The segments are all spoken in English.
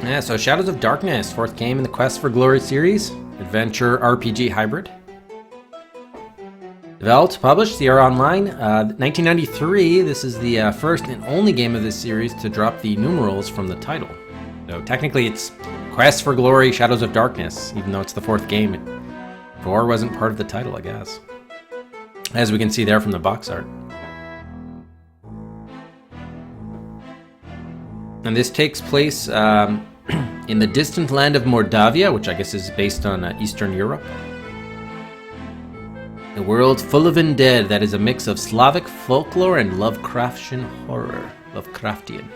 Yeah, so Shadows of Darkness, fourth game in the Quest for Glory series, adventure RPG hybrid. Developed, published, Sierra Online, 1993. This is the first and only game of this series to drop the numerals from the title. So technically it's Quest for Glory, Shadows of Darkness, even though it's the fourth game. 4 wasn't part of the title, I guess. As we can see there from the box art. And this takes place in the distant land of Mordavia, which I guess is based on Eastern Europe. A world full of undead that is a mix of Slavic folklore and Lovecraftian horror. Lovecraftian.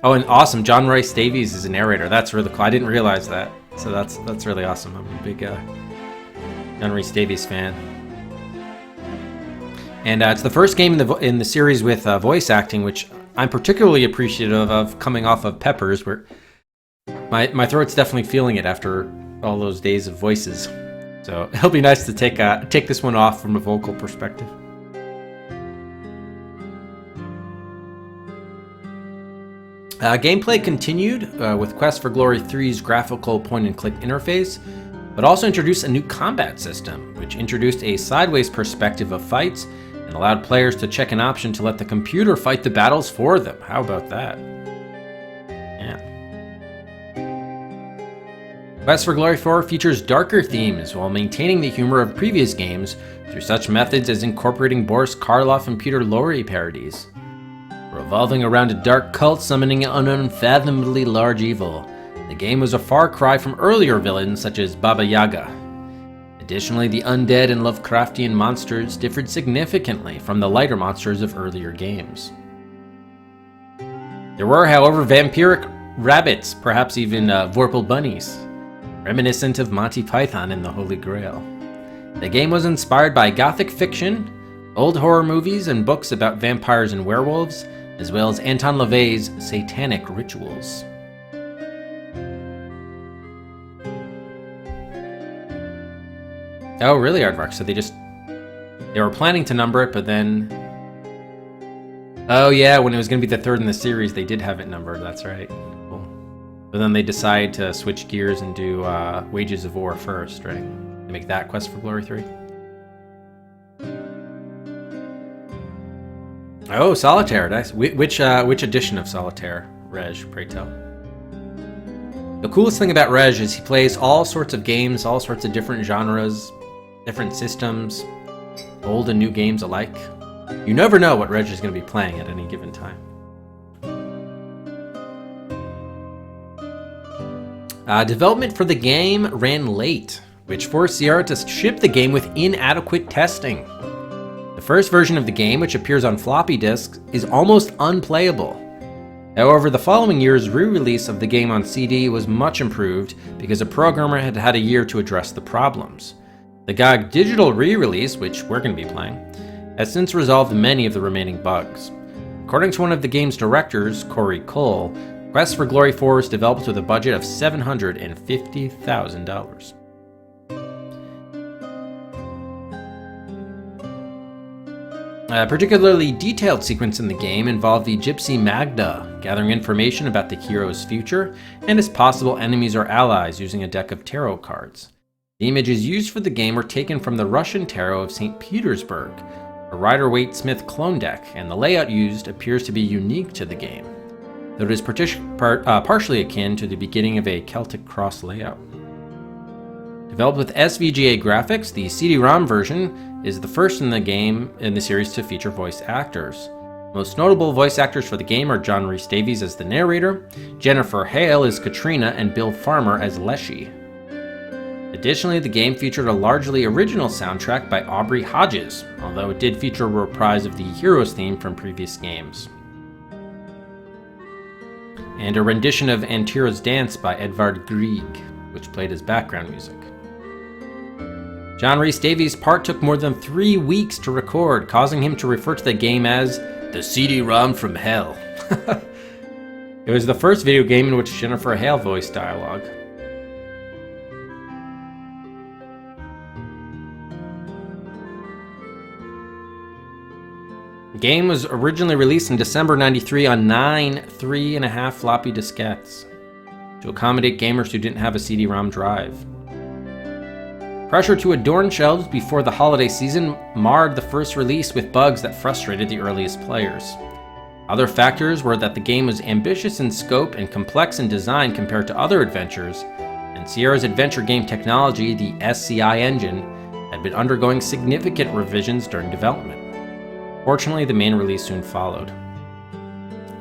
Oh, and awesome, John Rhys Davies is a narrator. That's really cool. I didn't realize that. So that's really awesome. I'm a big John Rhys Davies fan. And it's the first game in the series with voice acting, which I'm particularly appreciative of coming off of Peppers, where my throat's definitely feeling it after all those days of voices. So it'll be nice to take this one off from a vocal perspective. Gameplay continued with Quest for Glory 3's graphical point-and-click interface, but also introduced a new combat system, which introduced a sideways perspective of fights and allowed players to check an option to let the computer fight the battles for them. How about that? Yeah. Quest for Glory 4 features darker themes while maintaining the humor of previous games through such methods as incorporating Boris Karloff and Peter Lorre parodies. Revolving around a dark cult summoning an unfathomably large evil, the game was a far cry from earlier villains such as Baba Yaga. Additionally, the undead and Lovecraftian monsters differed significantly from the lighter monsters of earlier games. There were, however, vampiric rabbits, perhaps even Vorpal bunnies, reminiscent of Monty Python and the Holy Grail. The game was inspired by gothic fiction, old horror movies, and books about vampires and werewolves, as well as Anton LaVey's satanic rituals. Oh, really, Aardvark? So they were planning to number it, but then... Oh yeah, when it was going to be the third in the series, they did have it numbered, that's right. Cool. But then they decided to switch gears and do Wages of War first, right? To make that Quest for Glory 3. Oh, Solitaire, nice. Which edition of Solitaire, Reg, pray tell? The coolest thing about Reg is he plays all sorts of games, all sorts of different genres, different systems, old and new games alike. You never know what Reg is going to be playing at any given time. Development for the game ran late, which forced Sierra to ship the game with inadequate testing. The first version of the game, which appears on floppy disks, is almost unplayable. However, the following year's re-release of the game on CD was much improved because a programmer had had a year to address the problems. The GOG digital re-release, which we're going to be playing, has since resolved many of the remaining bugs. According to one of the game's directors, Corey Cole, Quest for Glory 4 was developed with a budget of $750,000. A particularly detailed sequence in the game involved the Gypsy Magda, gathering information about the hero's future and his possible enemies or allies using a deck of tarot cards. The images used for the game were taken from the Russian Tarot of St. Petersburg, a Rider-Waite-Smith clone deck, and the layout used appears to be unique to the game, though it is partially akin to the beginning of a Celtic Cross layout. Developed with SVGA graphics, the CD-ROM version is the first in the series to feature voice actors. Most notable voice actors for the game are John Rhys Davies as the narrator, Jennifer Hale as Katrina, and Bill Farmer as Leshy. Additionally, the game featured a largely original soundtrack by Aubrey Hodges, although it did feature a reprise of the Heroes theme from previous games. And a rendition of Antira's Dance by Edvard Grieg, which played as background music. John Rhys Davies' part took more than 3 weeks to record, causing him to refer to the game as the CD-ROM from hell. It was the first video game in which Jennifer Hale voiced dialogue. The game was originally released in December 93 on 9 3.5 floppy diskettes to accommodate gamers who didn't have a CD-ROM drive. Pressure to adorn shelves before the holiday season marred the first release with bugs that frustrated the earliest players. Other factors were that the game was ambitious in scope and complex in design compared to other adventures, and Sierra's adventure game technology, the SCI engine, had been undergoing significant revisions during development. Fortunately, the main release soon followed,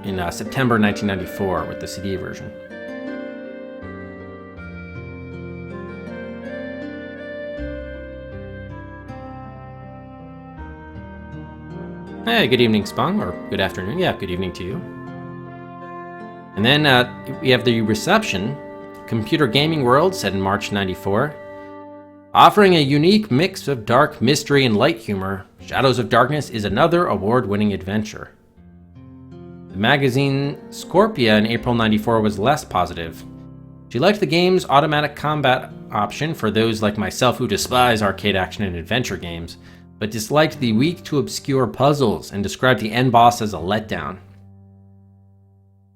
in September 1994 with the CD version. Hey, good evening, Spung, or good afternoon. Yeah, good evening to you. And then we have the reception. Computer Gaming World said in March 94, offering a unique mix of dark mystery and light humor, Shadows of Darkness is another award-winning adventure. The magazine Scorpia in April 94 was less positive. She liked the game's automatic combat option for those like myself who despise arcade action and adventure games, but disliked the weak to obscure puzzles and described the end boss as a letdown.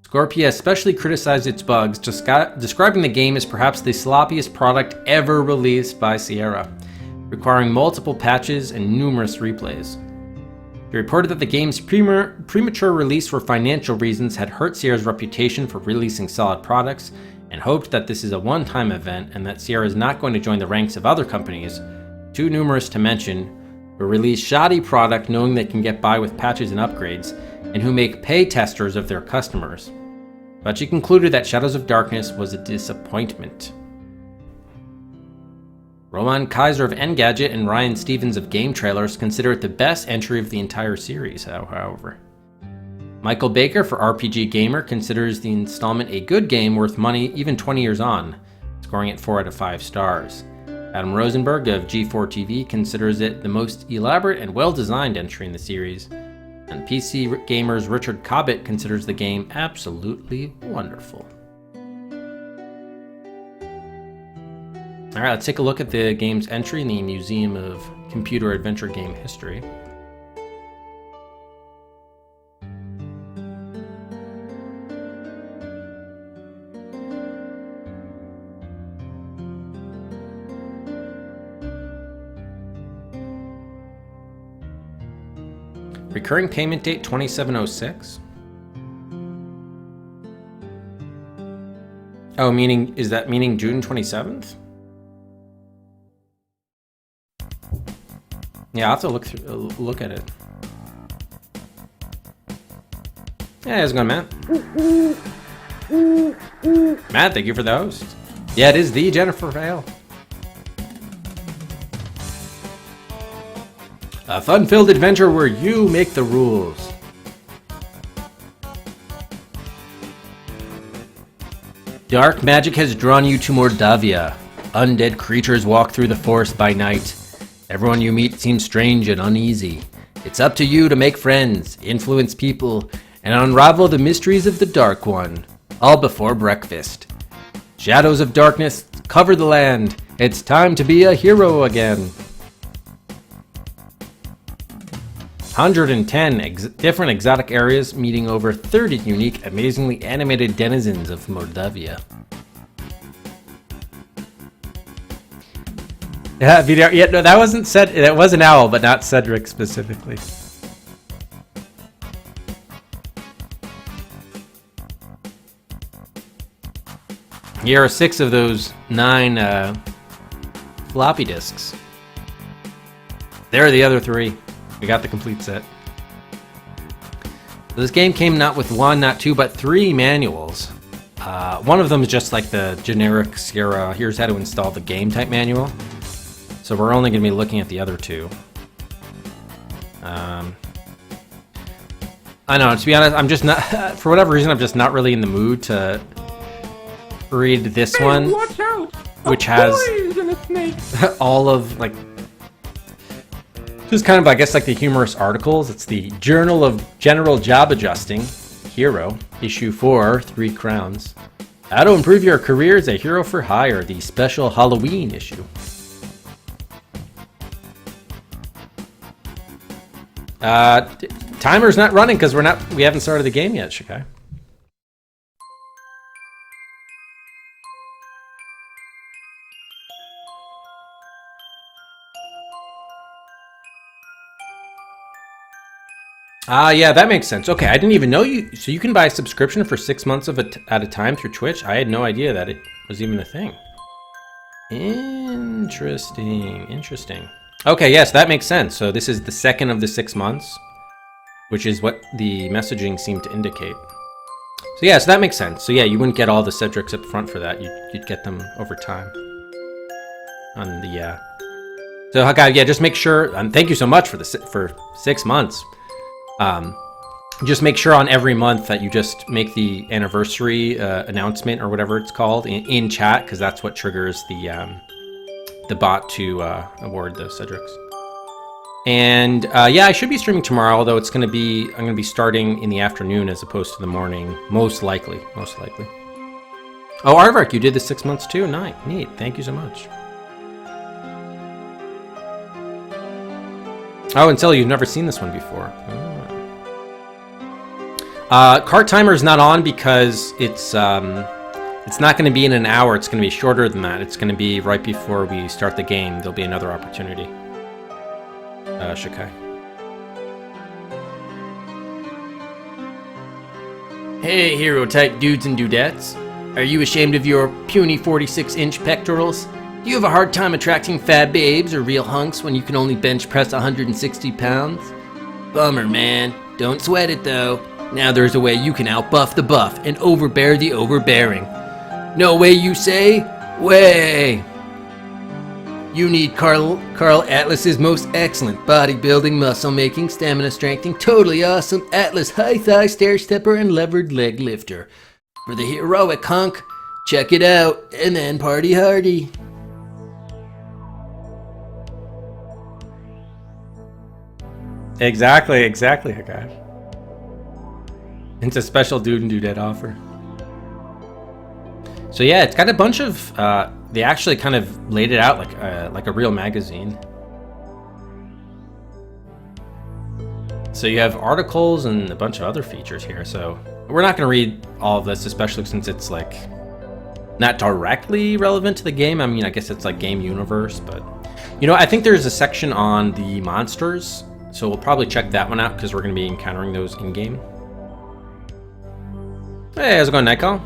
Scorpia especially criticized its bugs, describing the game as perhaps the sloppiest product ever released by Sierra, requiring multiple patches and numerous replays. He reported that the game's premature release for financial reasons had hurt Sierra's reputation for releasing solid products, and hoped that this is a one-time event and that Sierra is not going to join the ranks of other companies, too numerous to mention, who release shoddy product knowing they can get by with patches and upgrades, and who make pay testers of their customers. But she concluded that Shadows of Darkness was a disappointment. Roman Kaiser of Engadget and Ryan Stevens of Game Trailers consider it the best entry of the entire series, however. Michael Baker for RPG Gamer considers the installment a good game worth money even 20 years on, scoring it 4 out of 5 stars. Adam Rosenberg of G4 TV considers it the most elaborate and well-designed entry in the series, and PC Gamer's Richard Cobbett considers the game absolutely wonderful. Alright, let's take a look at the game's entry in the Museum of Computer Adventure Game History. Recurring payment date 2706. Oh, is that meaning June 27th? Yeah, I'll have to look at it. Yeah, how's it going, Matt? Matt, thank you for the host. Yeah, it is the Jennifer Vale. A fun-filled adventure where you make the rules. Dark magic has drawn you to Mordavia. Undead creatures walk through the forest by night. Everyone you meet seems strange and uneasy. It's up to you to make friends, influence people, and unravel the mysteries of the Dark One, all before breakfast. Shadows of Darkness cover the land. It's time to be a hero again. 110 different exotic areas meeting over 30 unique, amazingly animated denizens of Mordavia. Yeah, no, that wasn't said. That was an owl, but not Cedric specifically. Here are 6 of those 9 floppy disks. There are the other 3. We got the complete set. So this game came not with 1, not 2, but 3 manuals. One of them is just like the generic Sierra, here's how to install the game type manual. So we're only going to be looking at the other 2. I know, to be honest, I'm just not, for whatever reason, I'm just not really in the mood to read this one, watch out! Which has all of, like, just kind of, I guess, like the humorous articles. It's the Journal of General Job Adjusting, Hero, Issue 4, 3 crowns. How to improve your career as a hero for hire, the special Halloween issue. Timer's not running because we haven't started the game yet, Shikai. Yeah, that makes sense. Okay, I didn't even know you. So you can buy a subscription for 6 months at a time through Twitch? I had no idea that it was even a thing. Interesting. Okay, yes, that makes sense. So this is the second of the 6 months, which is what the messaging seemed to indicate. So yeah, so that makes sense. So yeah, you wouldn't get all the Cedrics up front for that. You'd get them over time. On the So Hakai, yeah, just make sure. Thank you so much for 6 months. Just make sure on every month that you just make the anniversary announcement or whatever it's called in chat, because that's what triggers the bot to award the Cedrics. And yeah, I should be streaming tomorrow, although I'm gonna be starting in the afternoon as opposed to the morning, most likely. Oh, Aardvark, you did the 6 months too? Neat. Thank you so much. Oh, and Sally, you've never seen this one before. Cart timer is not on because it's not going to be in an hour. It's going to be shorter than that. It's going to be right before we start the game. There'll be another opportunity. Shikai. Hey, hero type dudes and dudettes. Are you ashamed of your puny 46-inch pectorals? Do you have a hard time attracting fat babes or real hunks when you can only bench press 160 pounds? Bummer, man. Don't sweat it, though. Now there's a way you can outbuff the buff and overbear the overbearing. No way, you say? Way! You need Carl Atlas's most excellent bodybuilding, muscle-making, stamina-strengthening, totally awesome Atlas high-thigh stair-stepper and levered leg lifter. For the heroic hunk, check it out, and then party hardy. Exactly, Hakai. It's a special dude and dudette offer. So yeah, it's got a bunch of. They actually kind of laid it out like a real magazine. So you have articles and a bunch of other features here. So we're not going to read all of this, especially since it's like not directly relevant to the game. I mean, I guess it's like game universe, but I think there's a section on the monsters. So we'll probably check that one out because we're going to be encountering those in game. Hey, how's it going, Nightcall?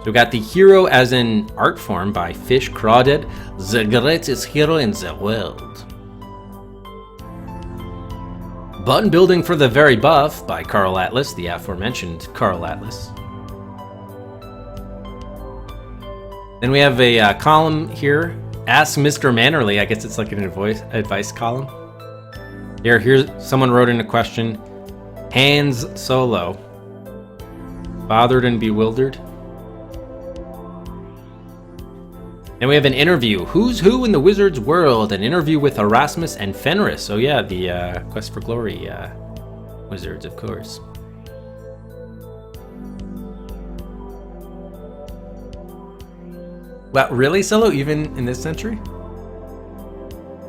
So we got the hero as an art form by Fish Crawdad, the greatest hero in the world. Button building for the very buff by Carl Atlas, the aforementioned Carl Atlas. Then we have a column here, Ask Mr. Mannerly. I guess it's like an advice column. Here's someone wrote in a question. Hans Solo. Bothered and bewildered. And we have an interview. Who's who in the wizard's world? An interview with Erasmus and Fenris. Oh yeah, the Quest for Glory wizards, of course. Wow, really, Solo? Even in this century?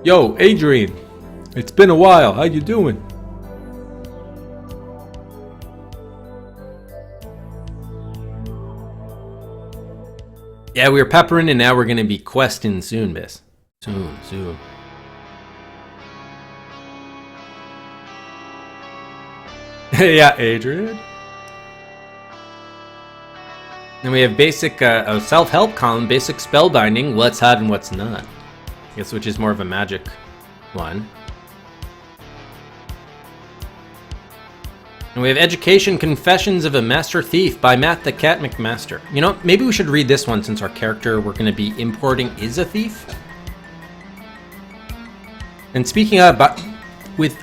Yo, Adrian. It's been a while. How you doing? Yeah, we were peppering and now we're going to be questing soon, Biss. Soon. Yeah, Adrian. Then we have basic a self-help column, basic spellbinding, what's hot and what's not. I guess which is more of a magic one. And we have Education Confessions of a Master Thief by Matt the Cat McMaster. Maybe we should read this one since our character we're going to be importing is a thief. And speaking of,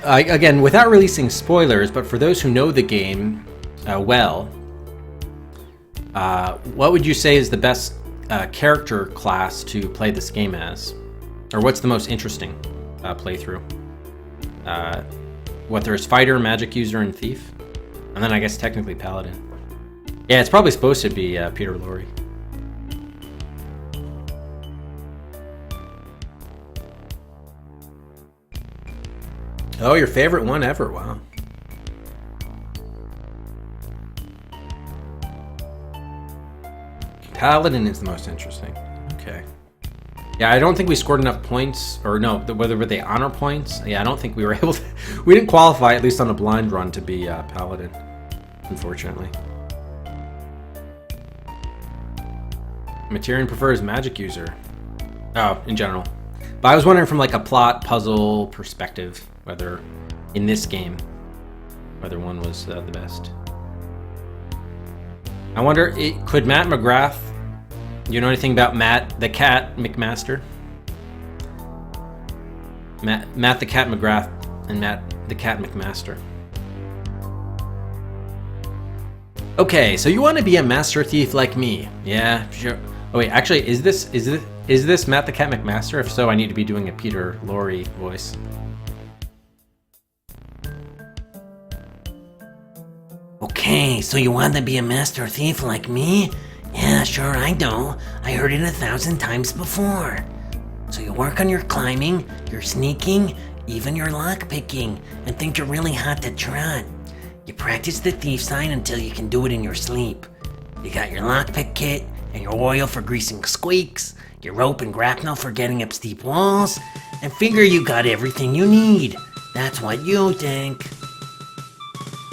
again, without releasing spoilers, but for those who know the game well, what would you say is the best character class to play this game as? Or what's the most interesting playthrough? What there's fighter, magic user, and thief? And then I guess technically paladin. Yeah, it's probably supposed to be Peter Lorre. Oh, your favorite one ever. Wow. Paladin is the most interesting. Okay. Yeah, I don't think we scored enough points, or no, whether were they honor points? Yeah, I don't think we were able to. We didn't qualify, at least on a blind run, to be Paladin, unfortunately. Materian prefers magic user. Oh, in general. But I was wondering from like a plot puzzle perspective, whether in this game, whether one was the best. I wonder, could Matt McGrath, you know anything about Matt the Cat McMaster? Matt the Cat McGrath and Matt the Cat McMaster. Okay, so you want to be a master thief like me? Yeah, sure. Oh wait, actually, is this Matt the Cat McMaster? If so, I need to be doing a Peter Lorre voice. Okay, so you want to be a master thief like me? Yeah, sure, I do. I heard it 1,000 times before. So you work on your climbing, your sneaking, even your lockpicking, and think you're really hot to trot. You practice the thief sign until you can do it in your sleep. You got your lockpick kit, and your oil for greasing squeaks, your rope and grapnel for getting up steep walls, and figure you got everything you need. That's what you think.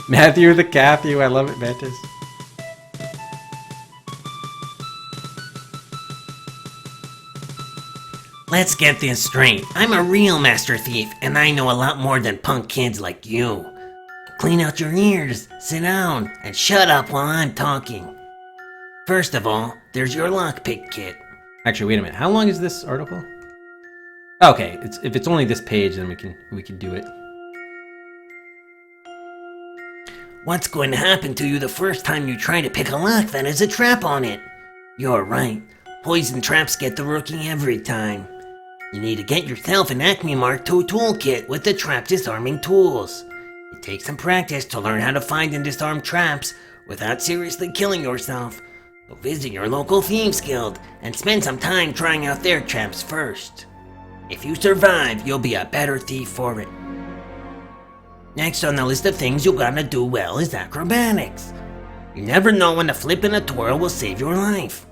Matthew the Cathy, I love it, Mantis. Let's get this straight. I'm a real master thief, and I know a lot more than punk kids like you. Clean out your ears, sit down, and shut up while I'm talking. First of all, there's your lockpick kit. Actually, wait a minute. How long is this article? Okay, if it's only this page, then we can do it. What's going to happen to you the first time you try to pick a lock that has a trap on it? You're right. Poison traps get the rookie every time. You need to get yourself an Acme Mark II toolkit with the trap disarming tools. It takes some practice to learn how to find and disarm traps without seriously killing yourself. So visit your local Thieves Guild and spend some time trying out their traps first. If you survive, you'll be a better thief for it. Next on the list of things you gotta do well is acrobatics. You never know when a flip and a twirl will save your life.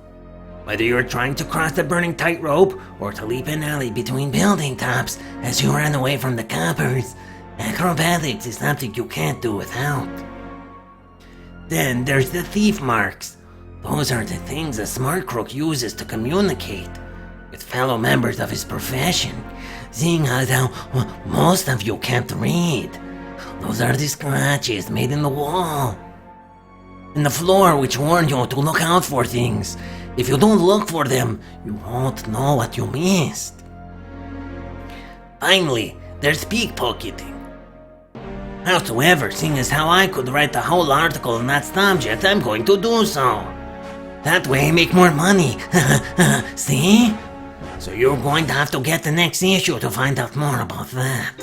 Whether you're trying to cross a burning tightrope or to leap an alley between building tops as you run away from the coppers, acrobatics is something you can't do without. Then there's the thief marks. Those are the things a smart crook uses to communicate with fellow members of his profession, seeing as how most of you can't read. Those are the scratches made in the wall and the floor which warn you to look out for things. If you don't look for them, you won't know what you missed. Finally, there's pickpocketing. Howsoever, seeing as how I could write the whole article on that subject, I'm going to do so. That way I make more money. See? So you're going to have to get the next issue to find out more about that.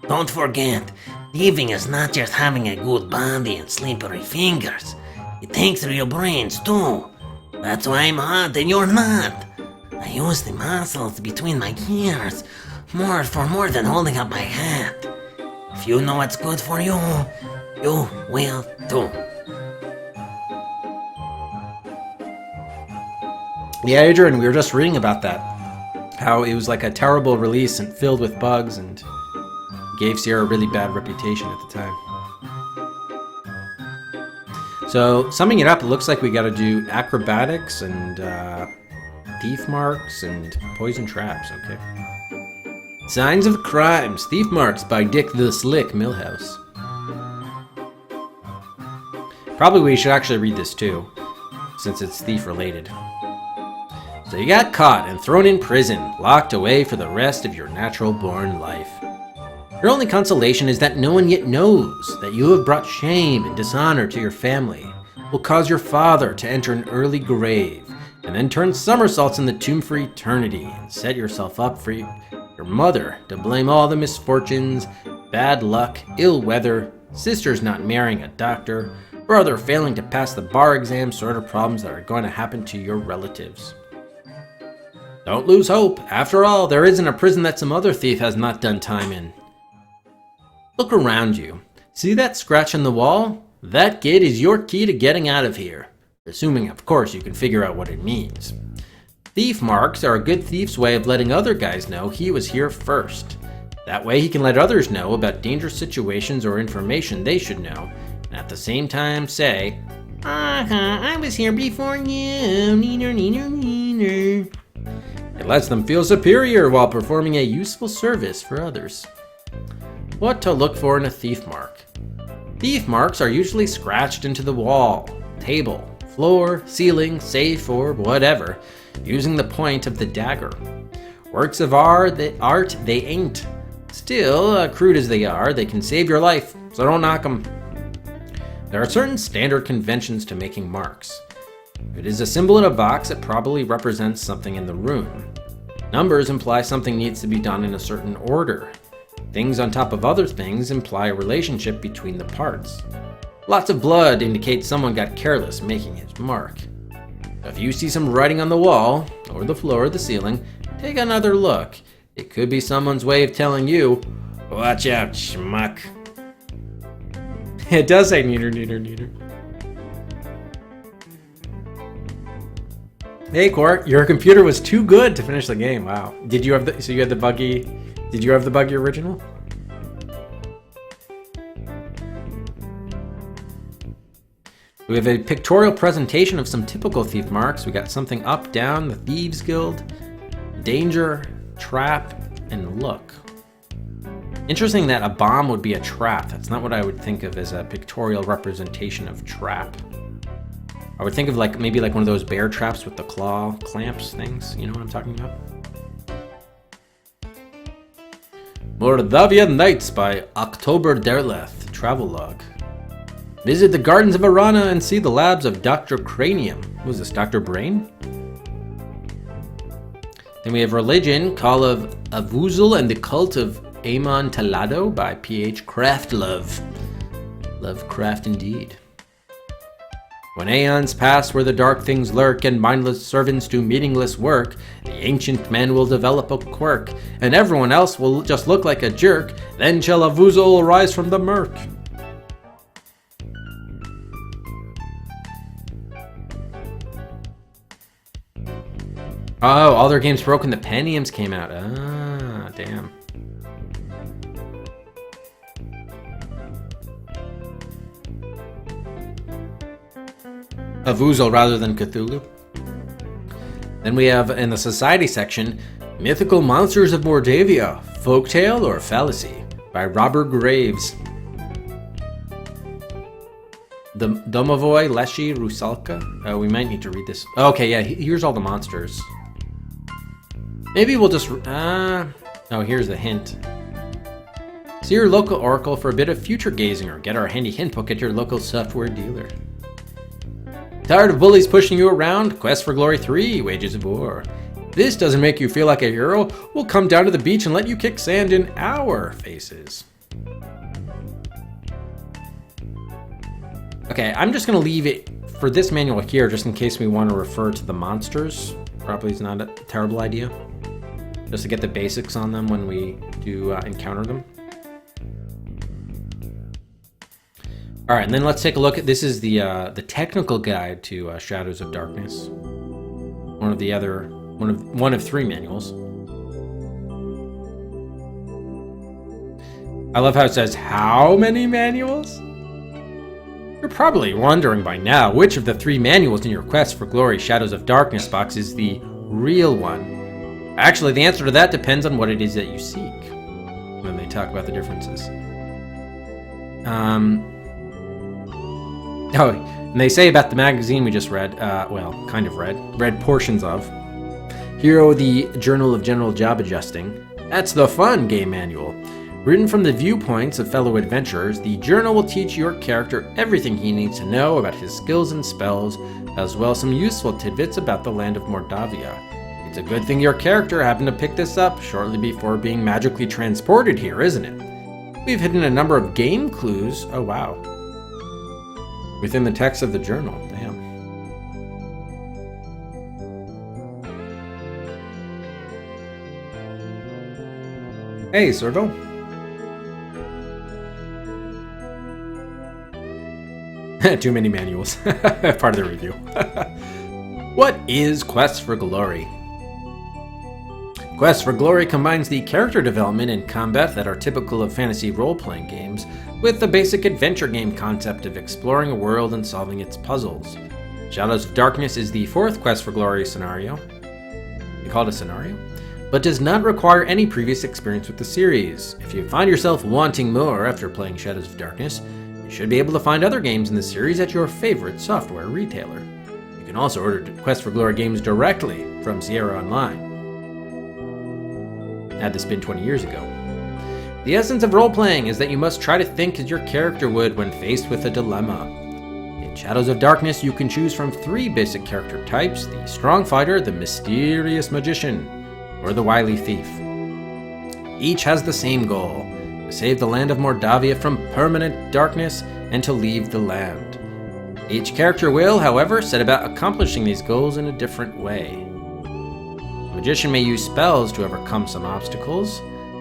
Don't forget, thieving is not just having a good body and slippery fingers. It takes real brains too. That's why I'm hot and you're not. I use the muscles between my ears for more than holding up my hat. If you know what's good for you, you will too. Yeah, Adrian, we were just reading about that. How it was like a terrible release and filled with bugs and gave Sierra a really bad reputation at the time. So, summing it up, it looks like we gotta do acrobatics and thief marks and poison traps, okay. Signs of Crimes, Thief Marks by Dick the Slick Millhouse. Probably we should actually read this too, since it's thief related. So you got caught and thrown in prison, locked away for the rest of your natural born life. Your only consolation is that no one yet knows that you have brought shame and dishonor to your family, will cause your father to enter an early grave, and then turn somersaults in the tomb for eternity, and set yourself up for your mother to blame all the misfortunes, bad luck, ill weather, sisters not marrying a doctor, brother failing to pass the bar exam sort of problems that are going to happen to your relatives. Don't lose hope. After all, there isn't a prison that some other thief has not done time in. Look around you. See that scratch on the wall? That gate is your key to getting out of here. Assuming, of course, you can figure out what it means. Thief marks are a good thief's way of letting other guys know he was here first. That way he can let others know about dangerous situations or information they should know, and at the same time say, I was here before you, neener, neener, neener. It lets them feel superior while performing a useful service for others. What to look for in a thief mark? Thief marks are usually scratched into the wall, table, floor, ceiling, safe, or whatever, using the point of the dagger. Works of art, they ain't. Still, crude as they are, they can save your life, so don't knock them. There are certain standard conventions to making marks. If it is a symbol in a box, it probably represents something in the room. Numbers imply something needs to be done in a certain order. Things on top of other things imply a relationship between the parts. Lots of blood indicates someone got careless making his mark. If you see some writing on the wall, or the floor or the ceiling, take another look. It could be someone's way of telling you, watch out, schmuck. It does say neener, neener, neener. Hey, Quark, your computer was too good to finish the game. Wow. Did you have the buggy original? We have a pictorial presentation of some typical thief marks. We got something up, down, the Thieves Guild, danger, trap, and look. Interesting that a bomb would be a trap. That's not what I would think of as a pictorial representation of trap. I would think of maybe one of those bear traps with the claw clamps things. You know what I'm talking about? Mordavia Nights by October Derleth, travelogue. Visit the gardens of Arana and see the labs of Dr. Cranium. Was this Dr. Brain? Then we have Religion, Call of Avuzal and the Cult of Amon Talado by P.H. Craftlove. Lovecraft indeed. When aeons pass where the dark things lurk and mindless servants do meaningless work, the ancient man will develop a quirk, and everyone else will just look like a jerk. Then shall Avuzal arise from the murk. Oh, all their games broken. The Pentiums came out. Ah, damn. Avuzal rather than Cthulhu. Then we have, in the Society section, Mythical Monsters of Mordavia, Folktale or Fallacy by Robert Graves. The Domovoy Leshy Rusalka. We might need to read this. Okay, yeah, here's all the monsters. Maybe we'll just... oh, here's the hint. See your local oracle for a bit of future gazing, or get our handy hint book at your local software dealer. Tired of bullies pushing you around? Quest for Glory 3, Wages of War. If this doesn't make you feel like a hero, we'll come down to the beach and let you kick sand in our faces. Okay, I'm just going to leave it for this manual here, just in case we want to refer to the monsters. Probably is not a terrible idea. Just to get the basics on them when we do encounter them. All right, and then let's take a look at, this is the technical guide to Shadows of Darkness. One of three manuals. I love how it says, how many manuals? You're probably wondering by now which of the three manuals in your Quest for Glory Shadows of Darkness box is the real one. Actually, the answer to that depends on what it is that you seek. When they talk about the differences. Oh, and they say about the magazine we just read, kind of read portions of. Hero, the Journal of General Job Adjusting. That's the fun game manual. Written from the viewpoints of fellow adventurers, the journal will teach your character everything he needs to know about his skills and spells, as well as some useful tidbits about the land of Mordavia. It's a good thing your character happened to pick this up shortly before being magically transported here, isn't it? We've hidden a number of game clues, oh wow, within the text of the journal, damn. Hey, Serval. Too many manuals. Part of the review. What is Quest for Glory? Quest for Glory combines the character development and combat that are typical of fantasy role-playing games with the basic adventure game concept of exploring a world and solving its puzzles. Shadows of Darkness is the fourth Quest for Glory scenario. You call it a scenario? But does not require any previous experience with the series. If you find yourself wanting more after playing Shadows of Darkness, you should be able to find other games in the series at your favorite software retailer. You can also order Quest for Glory games directly from Sierra Online. Had this been 20 years ago. The essence of role-playing is that you must try to think as your character would when faced with a dilemma. In Shadows of Darkness, you can choose from 3 basic character types: the strong fighter, the mysterious magician, or the wily thief. Each has the same goal: to save the land of Mordavia from permanent darkness and to leave the land. Each character will, however, set about accomplishing these goals in a different way. The magician may use spells to overcome some obstacles,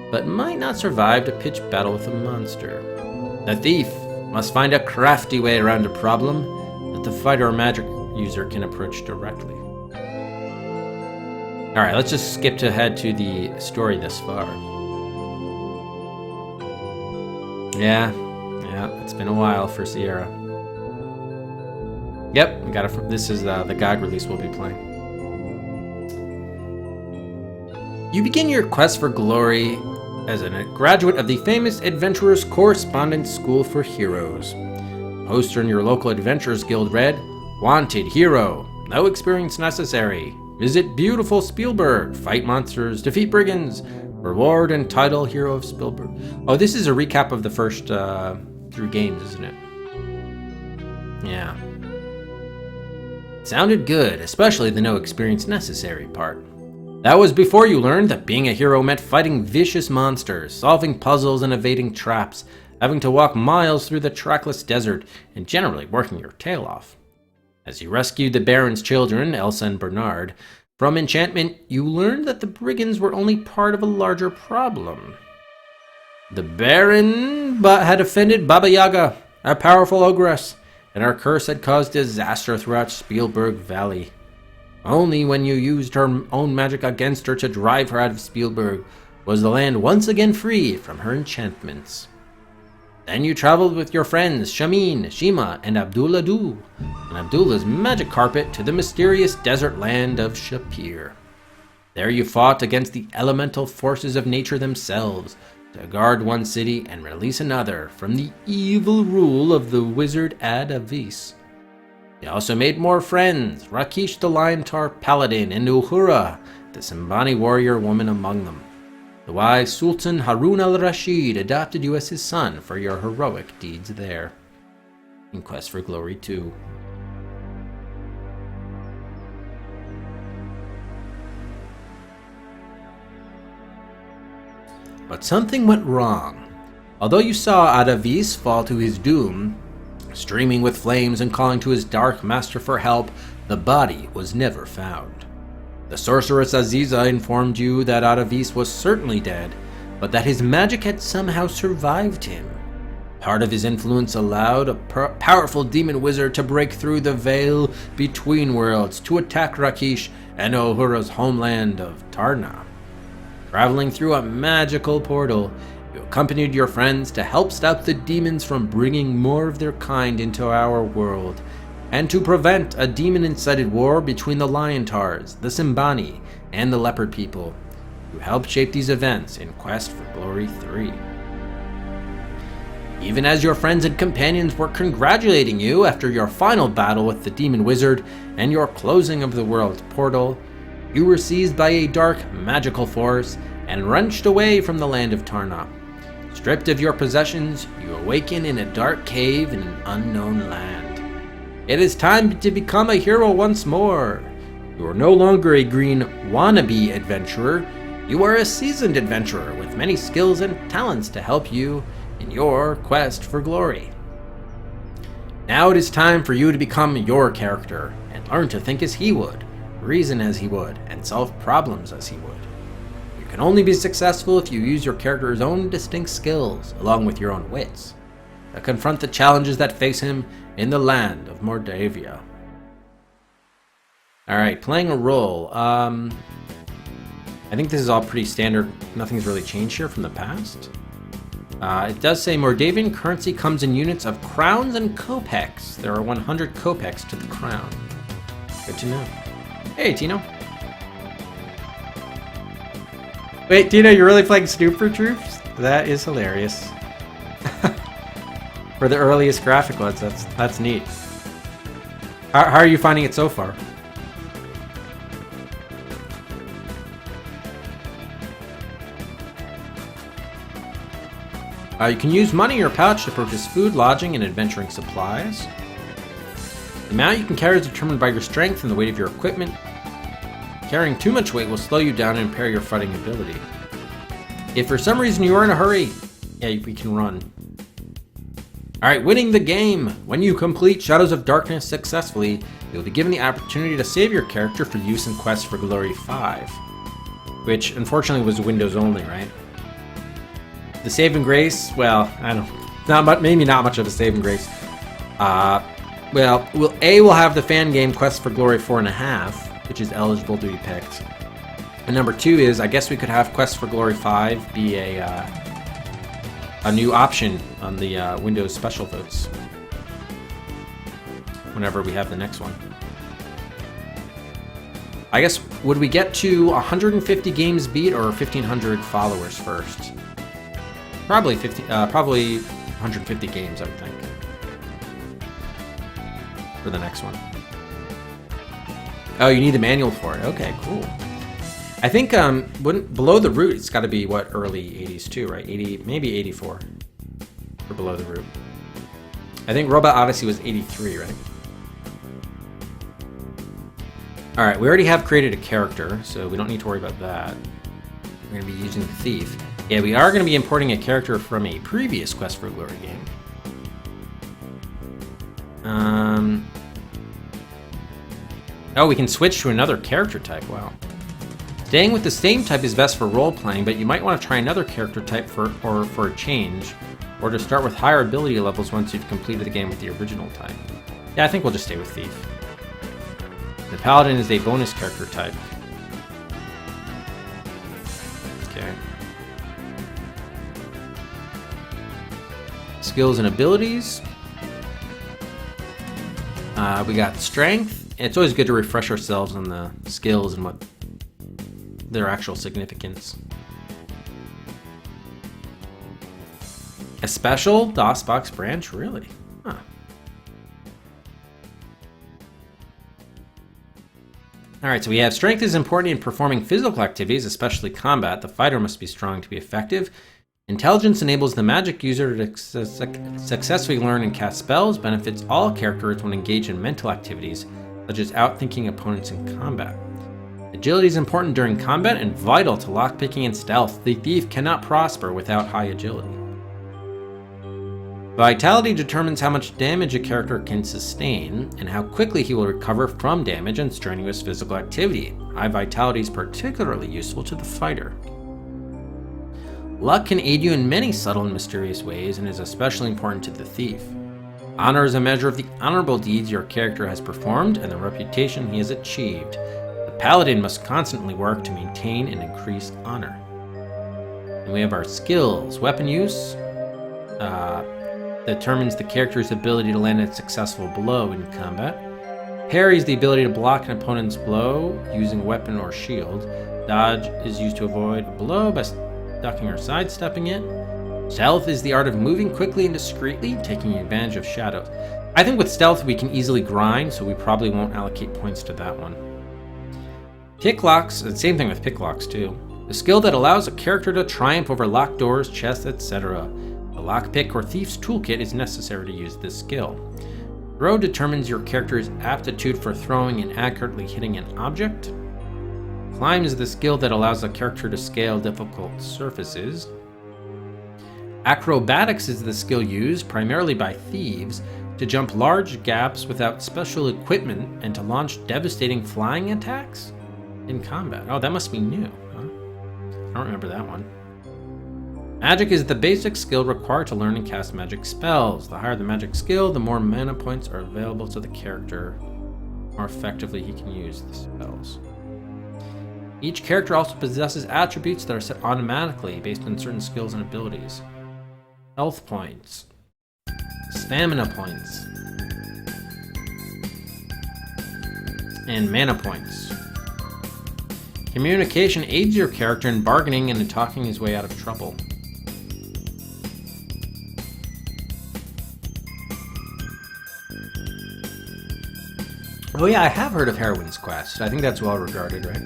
but might not survive a pitched battle with a monster. The thief must find a crafty way around a problem that the fighter or magic user can approach directly. Alright, let's just skip ahead to the story this far. Yeah, it's been a while for Sierra. Yep, we got it. This is the GOG release we'll be playing. You begin your quest for glory as a graduate of the famous Adventurers Correspondence School for Heroes. Poster in your local Adventurers Guild read, "Wanted hero, no experience necessary. Visit beautiful Spielberg, fight monsters, defeat brigands, reward and title Hero of Spielberg." Oh, this is a recap of the first 3 games, isn't it? Yeah. Sounded good, especially the no experience necessary part. That was before you learned that being a hero meant fighting vicious monsters, solving puzzles and evading traps, having to walk miles through the trackless desert, and generally working your tail off. As you rescued the Baron's children, Elsa and Bernard, from enchantment, you learned that the brigands were only part of a larger problem. The Baron had offended Baba Yaga, a powerful ogress, and her curse had caused disaster throughout Spielberg Valley. Only when you used her own magic against her to drive her out of Spielberg was the land once again free from her enchantments. Then you traveled with your friends Shamin, Shima, and Abdullah Du, on Abdullah's magic carpet to the mysterious desert land of Shapir. There you fought against the elemental forces of nature themselves to guard one city and release another from the evil rule of the wizard Ad Avis. You also made more friends, Rakish the Liontar Paladin and Uhura, the Simbani warrior woman among them. The wise Sultan Harun al-Rashid adopted you as his son for your heroic deeds there. In Quest for Glory 2. But something went wrong. Although you saw Ad Avis fall to his doom, streaming with flames and calling to his dark master for help, the body was never found. The sorceress Aziza informed you that Ad Avis was certainly dead, but that his magic had somehow survived him. Part of his influence allowed a powerful demon wizard to break through the veil between worlds to attack Rakish and Uhura's homeland of Tarna. Traveling through a magical portal, you accompanied your friends to help stop the demons from bringing more of their kind into our world, and to prevent a demon-incited war between the Liontars, the Simbani, and the Leopard people, who helped shape these events in Quest for Glory 3. Even as your friends and companions were congratulating you after your final battle with the demon wizard and your closing of the world's portal, you were seized by a dark, magical force and wrenched away from the land of Tarna. Stripped of your possessions, you awaken in a dark cave in an unknown land. It is time to become a hero once more. You are no longer a green wannabe adventurer. You are a seasoned adventurer with many skills and talents to help you in your quest for glory. Now it is time for you to become your character and learn to think as he would, reason as he would, and solve problems as he would. You can only be successful if you use your character's own distinct skills, along with your own wits, to confront the challenges that face him in the land of Mordavia. Alright, playing a role. I think this is all pretty standard. Nothing's really changed here from the past. It does say Mordavian currency comes in units of crowns and kopecks. There are 100 kopecks to the crown. Good to know. Hey, Tino. Wait, Tino, you're really playing Snooper Troops? That is hilarious. For the earliest graphic ones, that's neat. How are you finding it so far? You can use money in your pouch to purchase food, lodging, and adventuring supplies. The amount you can carry is determined by your strength and the weight of your equipment. Carrying too much weight will slow you down and impair your fighting ability. If for some reason you are in a hurry, we can run. Alright, winning the game! When you complete Shadows of Darkness successfully, you'll be given the opportunity to save your character for use in Quest for Glory 5. Which, unfortunately, was Windows only, right? The saving grace, well, I don't, maybe not much of a saving grace. We'll have the fan game Quest for Glory 4.5, which is eligible to be picked. And number 2 is, I guess we could have Quest for Glory 5 be a new option on the Windows special votes whenever we have the next one. I guess, would we get to 150 games beat or 1,500 followers first? Probably 150 games, I would think, for the next one. Oh, you need the manual for it. Okay, cool. I think Below the Root, it's got to be what, early 80s too, right? 80, maybe 84 for Below the Root. I think Robot Odyssey was 83, right? All right, we already have created a character, so we don't need to worry about that. We're going to be using the Thief. Yeah, we are going to be importing a character from a previous Quest for Glory game. Oh, we can switch to another character type. Wow. Staying with the same type is best for role-playing, but you might want to try another character type for a change, or to start with higher ability levels once you've completed the game with the original type. Yeah, I think we'll just stay with Thief. The Paladin is a bonus character type. Okay. Skills and abilities. We got Strength. It's always good to refresh ourselves on the skills and what their actual significance. A special DOSBox branch, really? Huh. Alright, so we have strength is important in performing physical activities, especially combat. The fighter must be strong to be effective. Intelligence enables the magic user to successfully learn and cast spells, benefits all characters when engaged in mental activities, such as outthinking opponents in combat. Agility is important during combat and vital to lockpicking and stealth. The Thief cannot prosper without high agility. Vitality determines how much damage a character can sustain and how quickly he will recover from damage and strenuous physical activity. High vitality is particularly useful to the fighter. Luck can aid you in many subtle and mysterious ways and is especially important to the Thief. Honor is a measure of the honorable deeds your character has performed and the reputation he has achieved. The Paladin must constantly work to maintain and increase honor. And we have our skills. Weapon use determines the character's ability to land a successful blow in combat. Parry is the ability to block an opponent's blow using a weapon or shield. Dodge is used to avoid a blow by ducking or sidestepping it. Stealth is the art of moving quickly and discreetly, taking advantage of shadows. I think with stealth we can easily grind, so we probably won't allocate points to that one. Picklocks, the same thing with picklocks too. A skill that allows a character to triumph over locked doors, chests, etc. A lockpick or thief's toolkit is necessary to use this skill. Throw determines your character's aptitude for throwing and accurately hitting an object. Climb is the skill that allows a character to scale difficult surfaces. Acrobatics is the skill used, primarily by thieves, to jump large gaps without special equipment and to launch devastating flying attacks in combat. Oh, that must be new, huh? I don't remember that one. Magic is the basic skill required to learn and cast magic spells. The higher the magic skill, the more mana points are available to the character. The more effectively he can use the spells. Each character also possesses attributes that are set automatically based on certain skills and abilities. Health points. Stamina points. And mana points. Communication aids your character in bargaining and in talking his way out of trouble. Oh yeah, I have heard of Heroine's Quest. I think that's well regarded, right?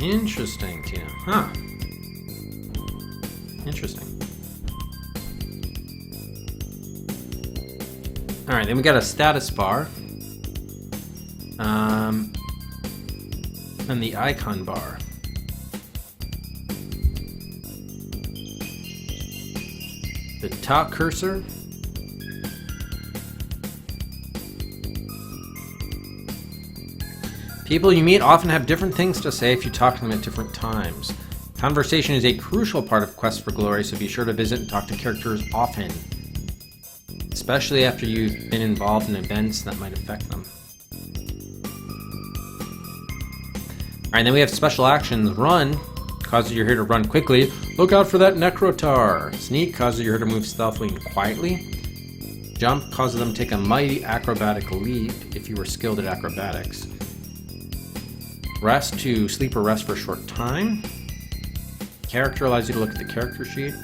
Interesting, Tina. Huh. Interesting. Alright, then we got a status bar. And the icon bar. The top cursor. People you meet often have different things to say if you talk to them at different times. Conversation is a crucial part of Quest for Glory, so be sure to visit and talk to characters often. Especially after you've been involved in events that might affect them. Alright, then we have special actions. Run causes your hero to run quickly. Look out for that Necrotar. Sneak causes your hero to move stealthily and quietly. Jump causes them to take a mighty acrobatic leap if you were skilled at acrobatics. Rest to sleep or rest for a short time. Character allows you to look at the character sheet.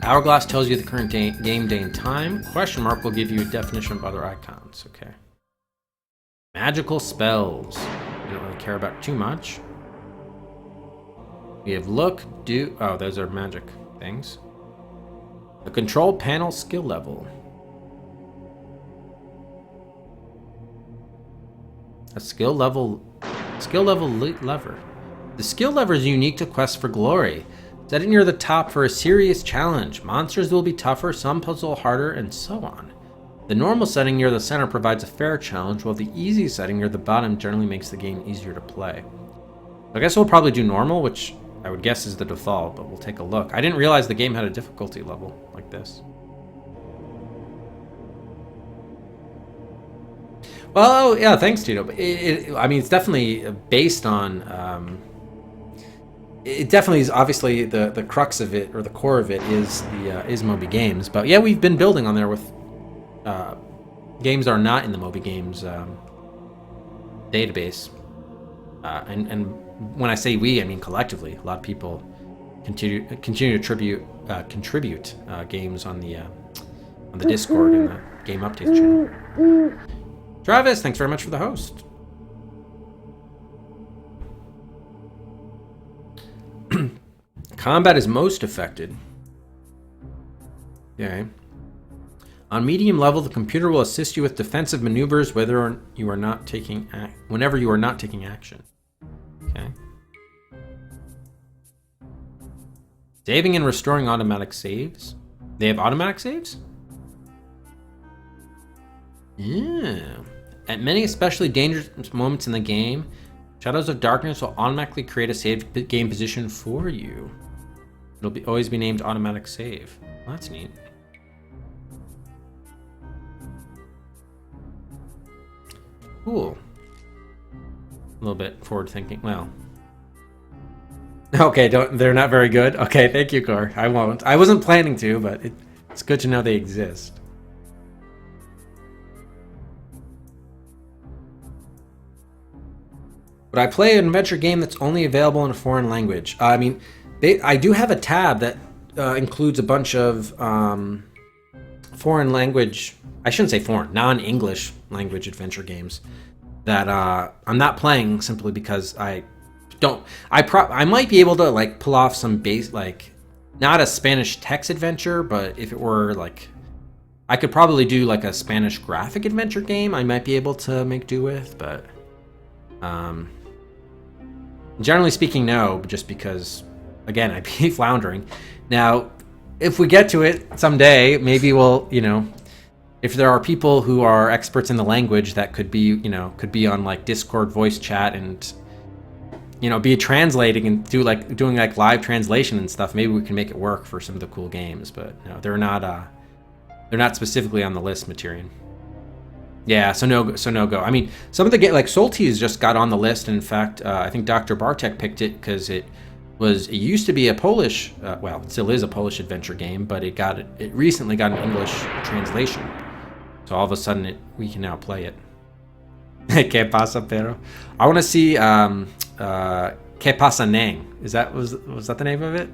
Hourglass tells you the current game day and time. Question mark will give you a definition of other icons. Okay. Magical spells. We don't really care about too much. We have look, do. Oh, those are magic things. The control panel skill level. A skill level lever. The skill lever is unique to Quest for Glory. Set it near the top for a serious challenge. Monsters will be tougher, some puzzle harder, and so on. The normal setting near the center provides a fair challenge, while the easy setting near the bottom generally makes the game easier to play. I guess we'll probably do normal, which I would guess is the default, but we'll take a look. I didn't realize the game had a difficulty level like this. Well, yeah, thanks, Tito. I mean, it's definitely based on... it definitely is, obviously, the crux of it, or the core of it, is Moby Games. But yeah, we've been building on there with games that are not in the Moby Games database. And when I say we, I mean collectively. A lot of people continue to contribute games on the Discord and the Game Updates channel. Travis, thanks very much for the host. Combat is most affected. Okay. On medium level, the computer will assist you with defensive maneuvers whenever you are not taking action. Okay. Saving and restoring automatic saves. They have automatic saves? Yeah. At many especially dangerous moments in the game, Shadows of Darkness will automatically create a saved game position for you. It'll always be named automatic save. Well, that's neat. Cool. A little bit forward thinking. Well. Okay, they're not very good. Okay, thank you, Cor. I won't. I wasn't planning to, but it's good to know they exist. But I play an adventure game that's only available in a foreign language. I mean, I do have a tab that includes a bunch of foreign language, I shouldn't say foreign, non-English language adventure games that I'm not playing simply because I might be able to like pull off some base, like not a Spanish text adventure, but if it were like, I could probably do like a Spanish graphic adventure game I might be able to make do with, but generally speaking, no, just because, again, I'd be floundering. Now, if we get to it someday, maybe we'll, if there are people who are experts in the language that could be, could be on like Discord voice chat and, be translating and doing like live translation and stuff, maybe we can make it work for some of the cool games. But no, they're not specifically on the list, Materian. Yeah, so no go. I mean, some of the like Soltis just got on the list. And in fact, I think Dr. Bartek picked it because it used to be a Polish, well, it still is a Polish adventure game, but it recently got an English translation. So all of a sudden we can now play it. Que pasa, pero? I want to see Que pasa, Nang? Was that the name of it?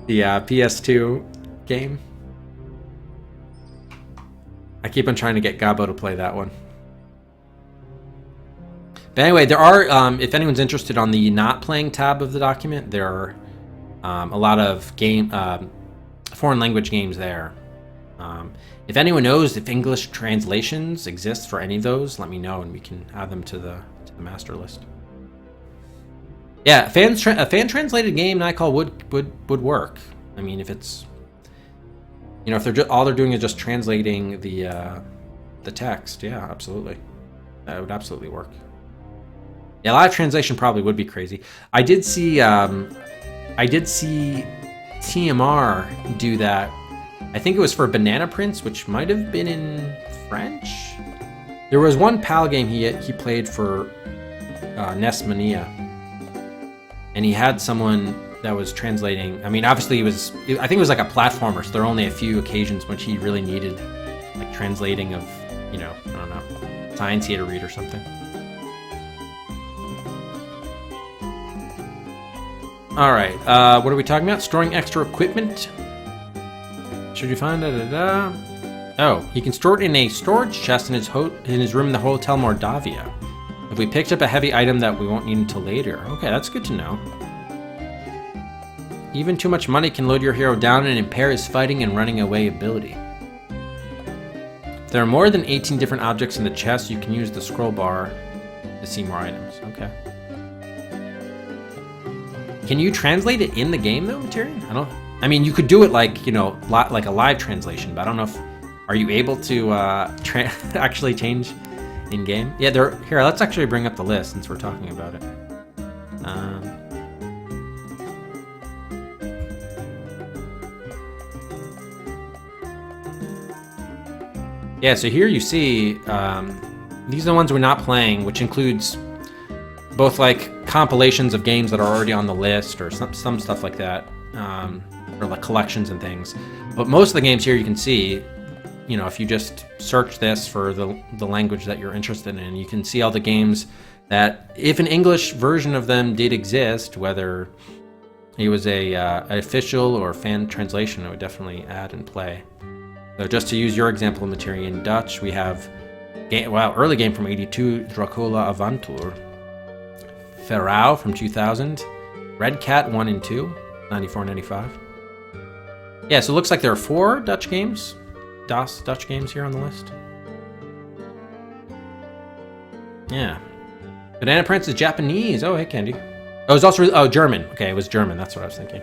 The PS2 game. I keep on trying to get Gabo to play that one. But anyway, there are, if anyone's interested on the not playing tab of the document, there are a lot of foreign language games there. If anyone knows if English translations exist for any of those, let me know and we can add them to the master list. Yeah, a fan translated game Nightcall would work. I mean, if it's, if all they're doing is just translating the text, yeah, absolutely, that would absolutely work. Yeah, live translation probably would be crazy. I did see TMR do that. I think it was for Banana Prince, which might have been in French. There was one PAL game he played for NES Mania, and he had someone that was translating. I mean, obviously I think it was like a platformer, so there are only a few occasions when he really needed like translating of, I don't know, signs he had to read or something. All right, what are we talking about? Storing extra equipment. Should you find Oh, he can store it in a storage chest in his room in the Hotel Mordavia. If we picked up a heavy item that we won't need until later. Okay, that's good to know. Even too much money can load your hero down and impair his fighting and running away ability. If there are more than 18 different objects in the chest, you can use the scroll bar to see more items. Okay. Can you translate it in the game though, Tyrion? I mean, you could do it like, like a live translation, but I don't know if, are you able to actually change in game? Yeah, here, let's actually bring up the list since we're talking about it. Yeah, so here you see, these are the ones we're not playing, which includes both like compilations of games that are already on the list or some stuff like that, or like collections and things. But most of the games here you can see, if you just search this for the language that you're interested in, you can see all the games that, if an English version of them did exist, whether it was a official or fan translation, I would definitely add and play. So just to use your example, Materia, in Dutch, we have early game from '82, Dracula Avantur, Ferrao from 2000, Red Cat 1 and 2, 94, 95. Yeah, so it looks like there are 4 Dutch games, Dutch games here on the list. Yeah. Banana Prince is Japanese. Oh, hey, Candy. Oh, it was also German. Okay, it was German. That's what I was thinking.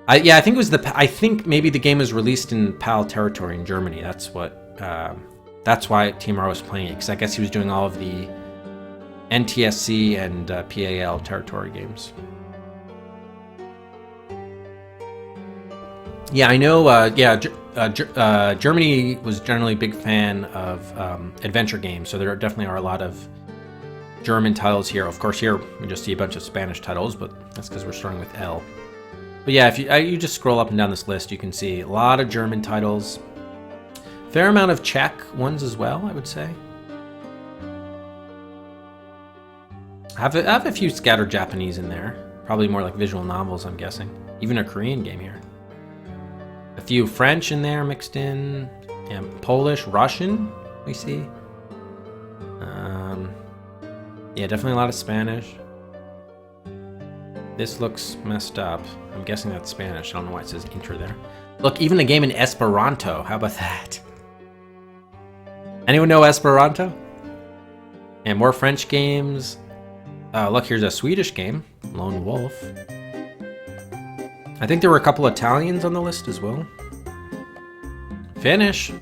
I think it was I think maybe the game was released in PAL territory in Germany. That's why TMR was playing it, because I guess he was doing all of the NTSC and PAL territory games. Yeah, I know. Germany was generally a big fan of adventure games, so there definitely are a lot of German titles here. Of course, here we just see a bunch of Spanish titles, but that's because we're starting with L. But yeah, if you just scroll up and down this list, you can see a lot of German titles, fair amount of Czech ones as well, I would say. I have a few scattered Japanese in there, probably more like visual novels, I'm guessing. Even a Korean game here. A few French in there mixed in, and Polish, Russian, we see. Yeah, definitely a lot of Spanish. This looks messed up. I'm guessing that's Spanish. I don't know why it says enter there. Look, even a game in Esperanto. How about that? Anyone know Esperanto? And more French games. Look, here's a Swedish game, Lone Wolf. I think there were a couple Italians on the list as well. Finish.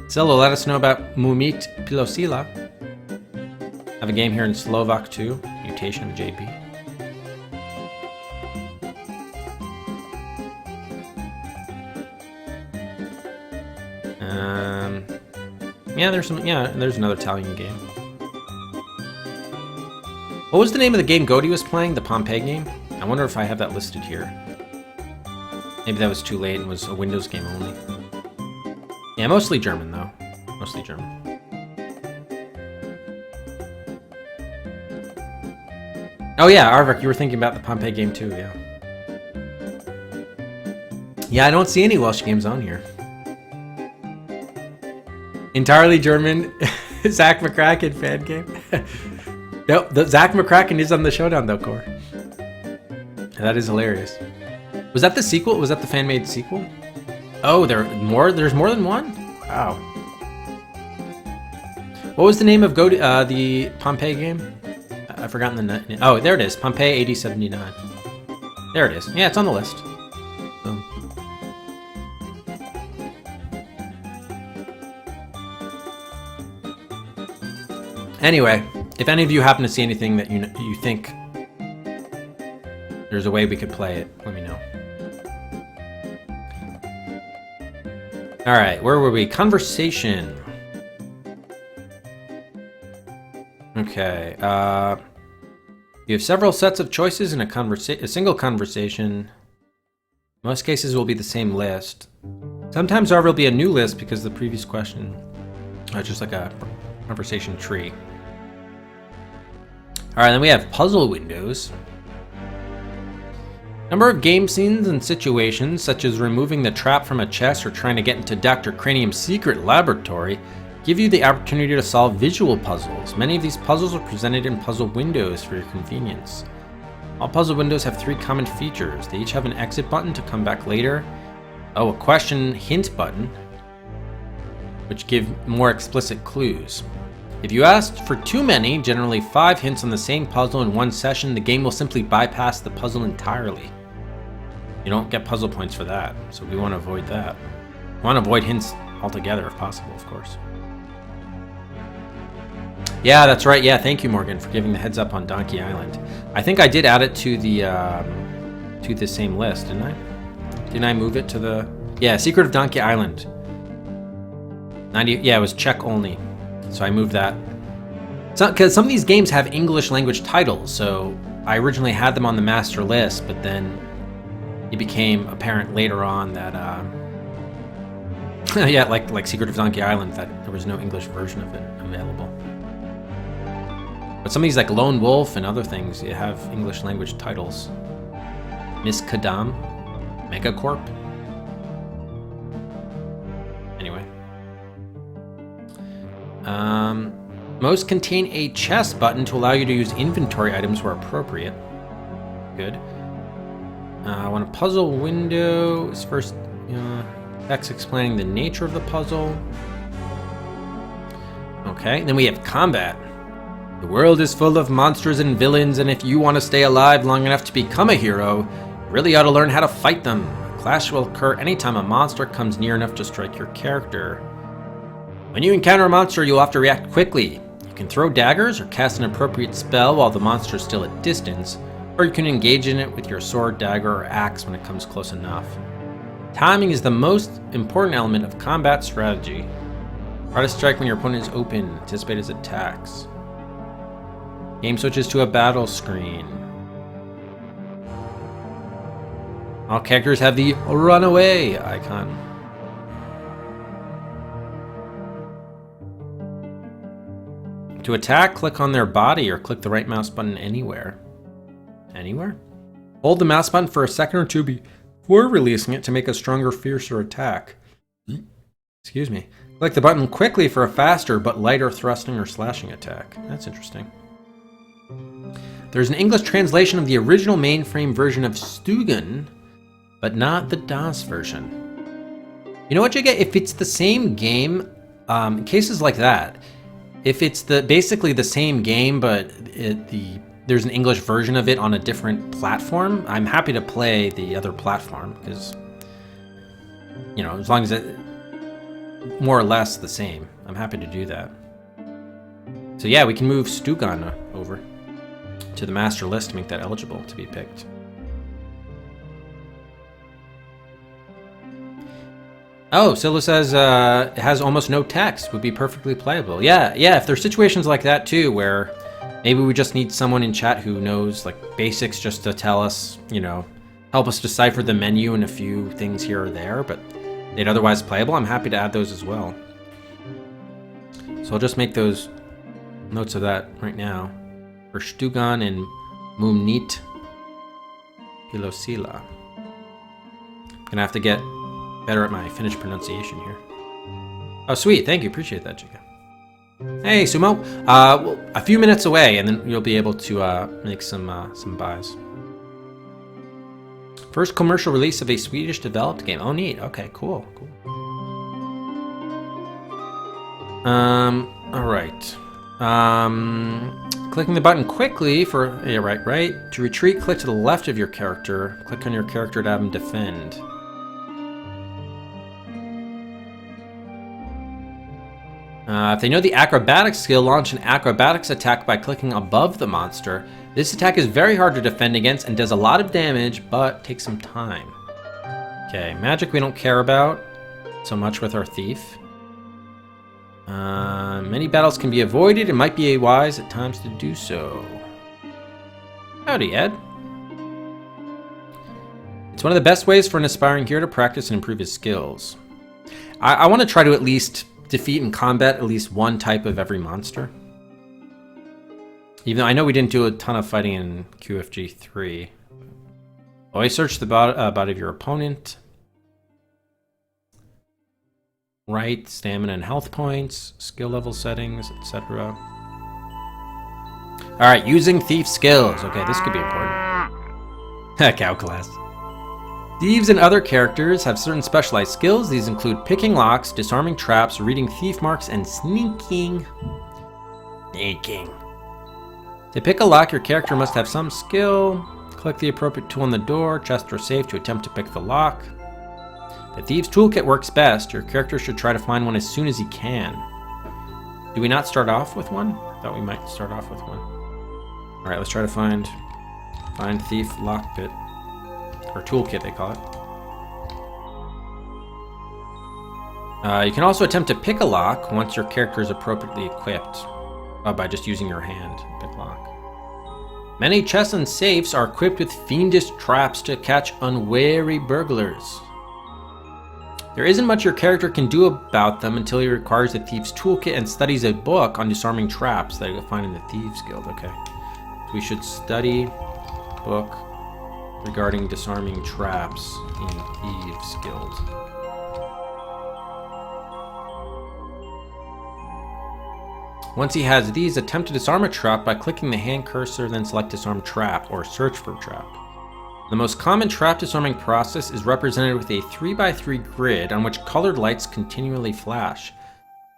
Zillow, let us know about Mumit Pilosila. Have a game here in Slovak too. Mutation of JB. Yeah, there's another Italian game. What was the name of the game Goaty was playing? The Pompeii game? I wonder if I have that listed here. Maybe that was too late and was a Windows game only. Yeah, mostly German though. Mostly German. Oh yeah, Arvik, you were thinking about the Pompeii game too, yeah. Yeah, I don't see any Welsh games on here. Entirely German Zach McCracken fan game. Nope, the Zach McCracken is on the Showdown though, Core. That is hilarious. Was that the sequel? Was that the fan-made sequel? Oh, there's more than one? Wow. What was the name of the Pompeii game? I've forgotten the name. Oh, there it is. Pompeii 8079. There it is. Yeah, it's on the list. So. Anyway, if any of you happen to see anything that you think there's a way we could play it, let me know. All right, where were we? Conversation. Okay. You have several sets of choices in a single conversation. Most cases will be the same list. Sometimes, however, will be a new list because the previous question is just like a conversation tree. All right, then we have puzzle windows. Number of game scenes and situations, such as removing the trap from a chest or trying to get into Dr. Cranium's secret laboratory, give you the opportunity to solve visual puzzles. Many of these puzzles are presented in puzzle windows for your convenience. All puzzle windows have three common features. They each have an exit button to come back later. Oh, a question hint button, which give more explicit clues. If you asked for too many, generally 5 hints on the same puzzle in one session, the game will simply bypass the puzzle entirely. You don't get puzzle points for that, so we want to avoid that. We want to avoid hints altogether if possible, of course. Yeah, that's right. Yeah, thank you, Morgan, for giving the heads up on Donkey Island. I think I did add it to the same list, didn't I? Didn't I move it to the... Yeah, Secret of Donkey Island. 90. Yeah, it was Czech only. So I moved that. Because some of these games have English language titles, so I originally had them on the master list, but then it became apparent later on that, yeah, like Secret of Donkey Island, that there was no English version of it available. But some of these, like Lone Wolf and other things, you have English language titles. Miss Kadam, Megacorp. Anyway. Most contain a chest button to allow you to use inventory items where appropriate. Good. I want a puzzle window. Is first text explaining the nature of the puzzle. Okay, then we have combat. The world is full of monsters and villains, and if you want to stay alive long enough to become a hero, you really ought to learn how to fight them. A clash will occur anytime a monster comes near enough to strike your character. When you encounter a monster, you'll have to react quickly. You can throw daggers or cast an appropriate spell while the monster is still at distance, or you can engage in it with your sword, dagger, or axe when it comes close enough. Timing is the most important element of combat strategy. Try to strike when your opponent is open, anticipate his attacks. Game switches to a battle screen. All characters have the run away icon. To attack, click on their body or click the right mouse button anywhere. Anywhere? Hold the mouse button for a second or two before releasing it to make a stronger, fiercer attack. Excuse me. Click the button quickly for a faster but lighter thrusting or slashing attack. That's interesting. There's an English translation of the original mainframe version of Stugan, but not the DOS version. You know what you get? If it's the same game, in cases like that, if it's basically the same game, but there's an English version of it on a different platform, I'm happy to play the other platform, because you know, as long as it more or less the same, I'm happy to do that. So yeah, we can move Stugan over to the master list to make that eligible to be picked. Oh, Scylla says it has almost no text, would be perfectly playable. Yeah, if there's situations like that too, where maybe we just need someone in chat who knows like basics just to tell us, you know, help us decipher the menu and a few things here or there, but they'd otherwise playable, I'm happy to add those as well. So I'll just make those notes of that right now. For Stugan and Mumnit Pilosila. Gonna have to get better at my Finnish pronunciation here. Oh, sweet. Thank you. Appreciate that, Chica. Hey, Sumo. Well, a few minutes away, and then you'll be able to make some buys. First commercial release of a Swedish-developed game. Oh, neat. Okay, cool. All right. Clicking the button quickly for... Yeah, right. To retreat, click to the left of your character. Click on your character to have him defend. If they know the acrobatics skill, launch an acrobatics attack by clicking above the monster. This attack is very hard to defend against and does a lot of damage, but takes some time. Okay, magic we don't care about so much with our thief. Many battles can be avoided. It might be wise at times to do so. Howdy, Ed. It's one of the best ways for an aspiring hero to practice and improve his skills. I want to try to at least defeat and combat at least one type of every monster. Even though I know we didn't do a ton of fighting in QFG 3. Always search the body of your opponent. Right, stamina and health points, skill level settings, etc. Alright, using thief skills. Okay, this could be important. Cow class. Thieves and other characters have certain specialized skills. These include picking locks, disarming traps, reading thief marks, and sneaking. To pick a lock, your character must have some skill. Click the appropriate tool on the door, chest, or safe to attempt to pick the lock. The Thieves' Toolkit works best. Your character should try to find one as soon as he can. Do we not start off with one? I thought we might start off with one. Alright, let's try to find Thief Lockpit. Or Toolkit, they call it. You can also attempt to pick a lock once your character is appropriately equipped. By just using your hand to pick lock. Many chests and safes are equipped with fiendish traps to catch unwary burglars. There isn't much your character can do about them until he requires the Thieves' Toolkit and studies a book on disarming traps that you'll find in the Thieves Guild. Okay. So we should study book regarding disarming traps in Thieves Guild. Once he has these, attempt to disarm a trap by clicking the hand cursor, then select Disarm Trap or Search for Trap. The most common trap disarming process is represented with a 3x3 grid on which colored lights continually flash.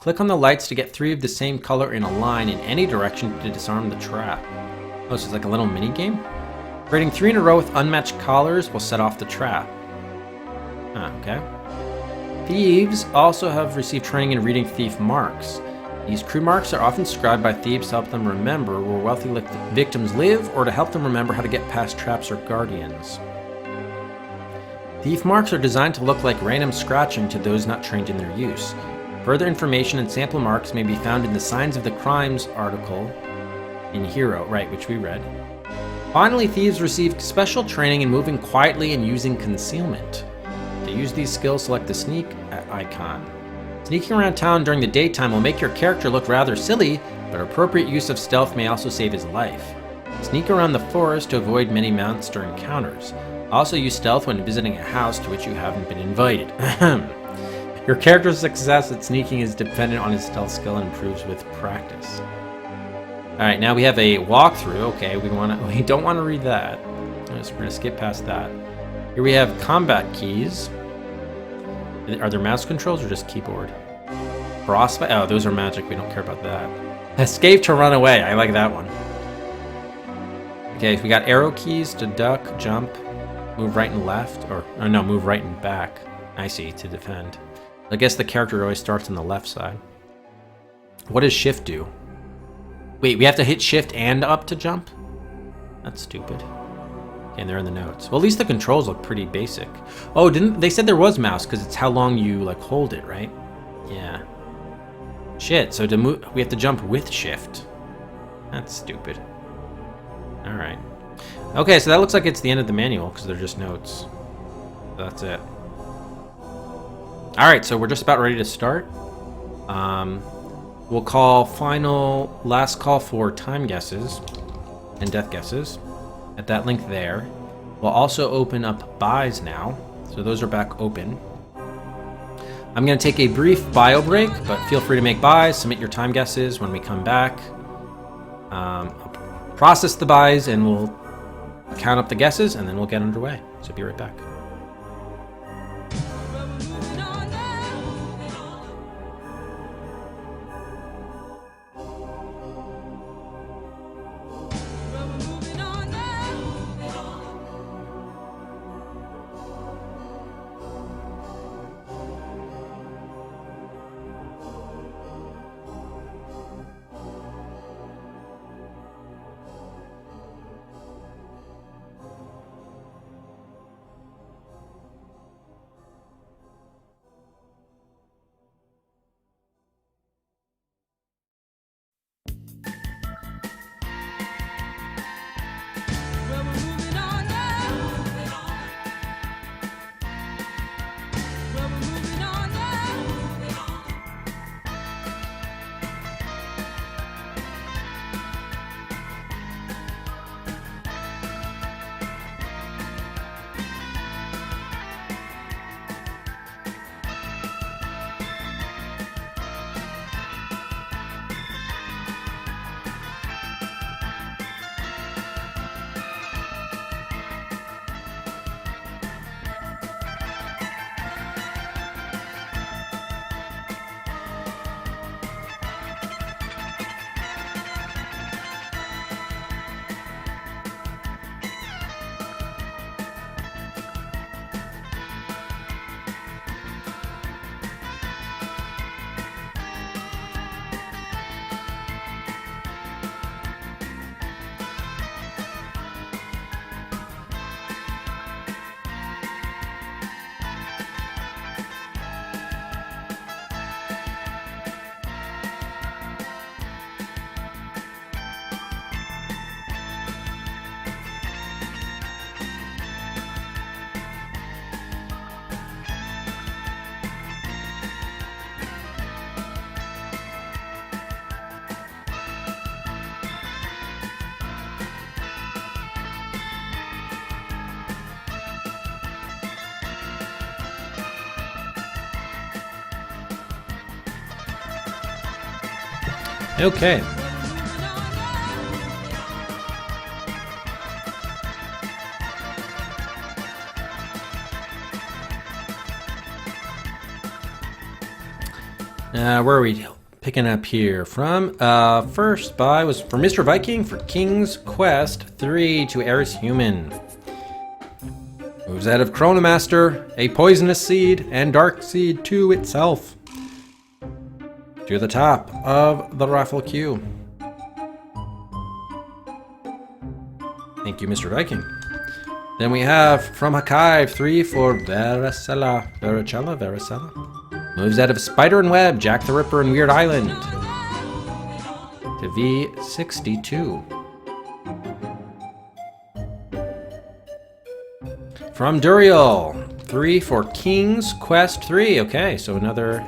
Click on the lights to get 3 of the same color in a line in any direction to disarm the trap. Oh, so it's like a little mini game? Creating 3 in a row with unmatched colors will set off the trap. Okay. Thieves also have received training in reading thief marks. These crew marks are often scribed by thieves to help them remember where wealthy victims live or to help them remember how to get past traps or guardians. Thief marks are designed to look like random scratching to those not trained in their use. Further information and sample marks may be found in the Signs of the Crimes article in Hero, right, which we read. Finally, thieves receive special training in moving quietly and using concealment. To use these skills, select the Sneak icon. Sneaking around town during the daytime will make your character look rather silly, but appropriate use of stealth may also save his life. Sneak around the forest to avoid many monster encounters. Also use stealth when visiting a house to which you haven't been invited. Your character's success at sneaking is dependent on his stealth skill and improves with practice. Alright, now we have a walkthrough. Okay, we don't want to read that. We're going to skip past that. Here we have combat keys. Are there mouse controls or just keyboard? Frostbite? Oh, those are magic. We don't care about that. Escape to run away. I like that one. Okay, we got arrow keys to duck, jump, move right and left. Or no, move right and back. I see, to defend. I guess the character always starts on the left side. What does shift do? Wait, we have to hit shift and up to jump? That's stupid. Okay, and they're in the notes. Well, at least the controls look pretty basic. Oh, didn't they said there was mouse because it's how long you like hold it, right? Yeah. Shit, so to move we have to jump with shift. That's stupid. All right. Okay, so that looks like it's the end of the manual because they're just notes. So that's it. All right, so we're just about ready to start. We'll call last call for time guesses and death guesses at that link there. We'll also open up buys now, so those are back open. I'm going to take a brief bio break, but feel free to make buys, submit your time guesses when we come back. I'll process the buys and we'll count up the guesses and then we'll get underway. So be right back. Okay. Where are we picking up here from? First buy was for Mr. Viking for King's Quest 3 to Eris Human. Moves out of Chronomaster, a Poisonous Seed, and Dark Seed 2 itself. To the top of the raffle queue. Thank you, Mr. Viking. Then we have from Hakive 3 for Varicella. Moves out of Spider and Web, Jack the Ripper, and Weird Island. To V62. From Duriel 3 for King's Quest 3. Okay, so another.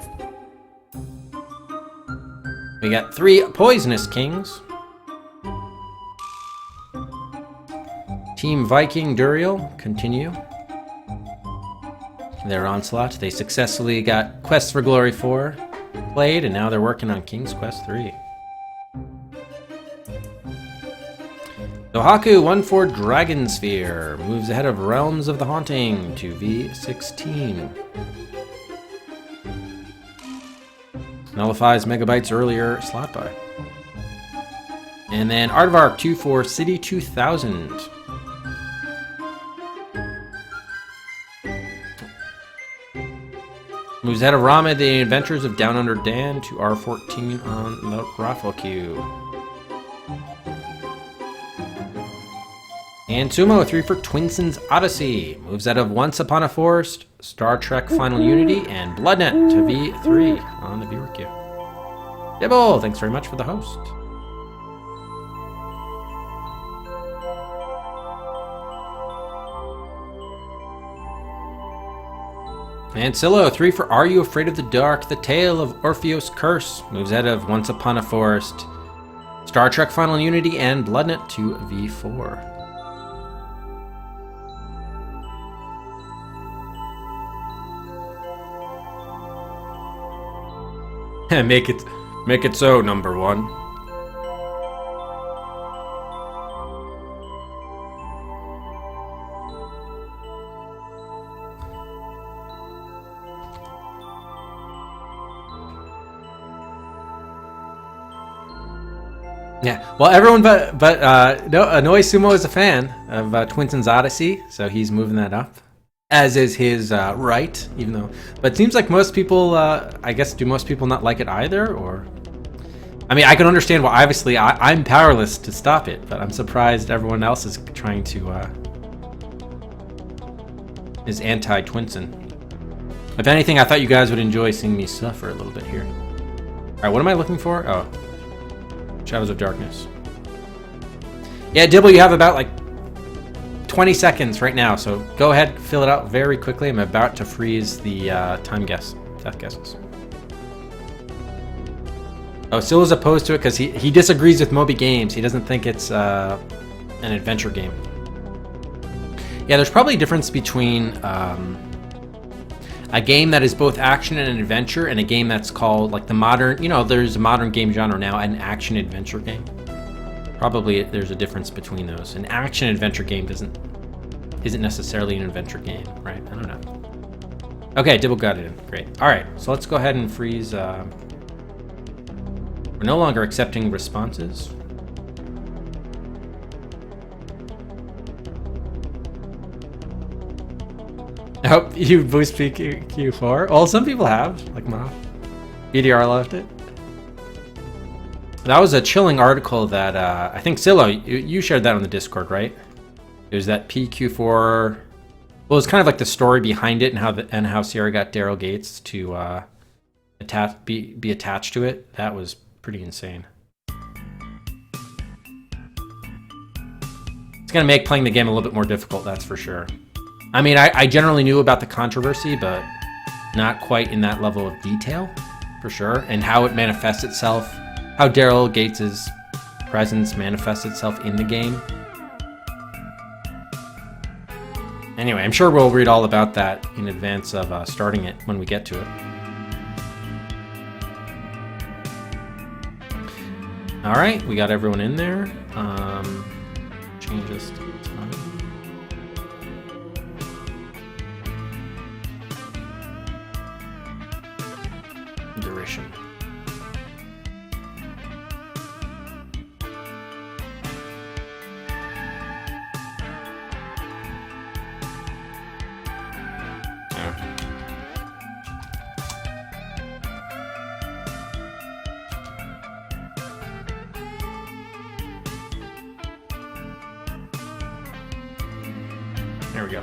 We got 3 Poisonous Kings. Team Viking Duriel continue their onslaught. They successfully got Quest for Glory 4 played, and now they're working on King's Quest 3. Dohaku 1 for Dragon Sphere. Moves ahead of Realms of the Haunting to V16. Nullifies Megabytes earlier slot buy. And then Aardvark 2 for City 2000. Moves ahead of Rama, the Adventures of Down Under Dan, to R14 on the raffle queue. And Sumo, 3 for Twinson's Odyssey. Moves out of Once Upon a Forest, Star Trek Final Unity, and Bloodnet to V3 on the viewer queue. Dibble, thanks very much for the host. And Silo, 3 for Are You Afraid of the Dark? The Tale of Orpheus' Curse. Moves out of Once Upon a Forest, Star Trek Final Unity, and Bloodnet to V4. Make it so, number 1. Yeah, well, everyone but Annoy Sumo is a fan of Twinson's Odyssey, so he's moving that up, as is his right, even though. But it seems like most people, I guess, do most people not like it either? Or, I mean, I can understand why. Obviously, I'm powerless to stop it, but I'm surprised everyone else is trying to is anti-Twinson. If anything, I thought you guys would enjoy seeing me suffer a little bit here. All right, what am I looking for? Oh, Shadows of Darkness. Yeah, Dibble, you have about like 20 seconds right now, so go ahead, fill it out very quickly. I'm about to freeze the death guesses. Oh, Syl is opposed to it because he disagrees with Moby Games. He doesn't think it's an adventure game. Yeah, there's probably a difference between a game that is both action and adventure and a game that's called, like, the modern, there's a modern game genre now, an action adventure game. Probably there's a difference between those. An action adventure game isn't necessarily an adventure game, right? I don't know. Okay, Dibble got it in. Great. All right, so let's go ahead and freeze. We're no longer accepting responses. I hope you boost PQ4. Well, some people have, like Moth. BDR left it. That was a chilling article that I think Silo, you shared that on the Discord, right? It was that PQ4. Well, it was kind of like the story behind it and how Sierra got Daryl Gates to be attached to it. That was pretty insane. It's gonna make playing the game a little bit more difficult, that's for sure. I mean, I generally knew about the controversy, but not quite in that level of detail, for sure, and how it manifests itself. How Daryl Gates' presence manifests itself in the game. Anyway, I'm sure we'll read all about that in advance of starting it when we get to it. All right, we got everyone in there. Change this to time. Duration. There we go.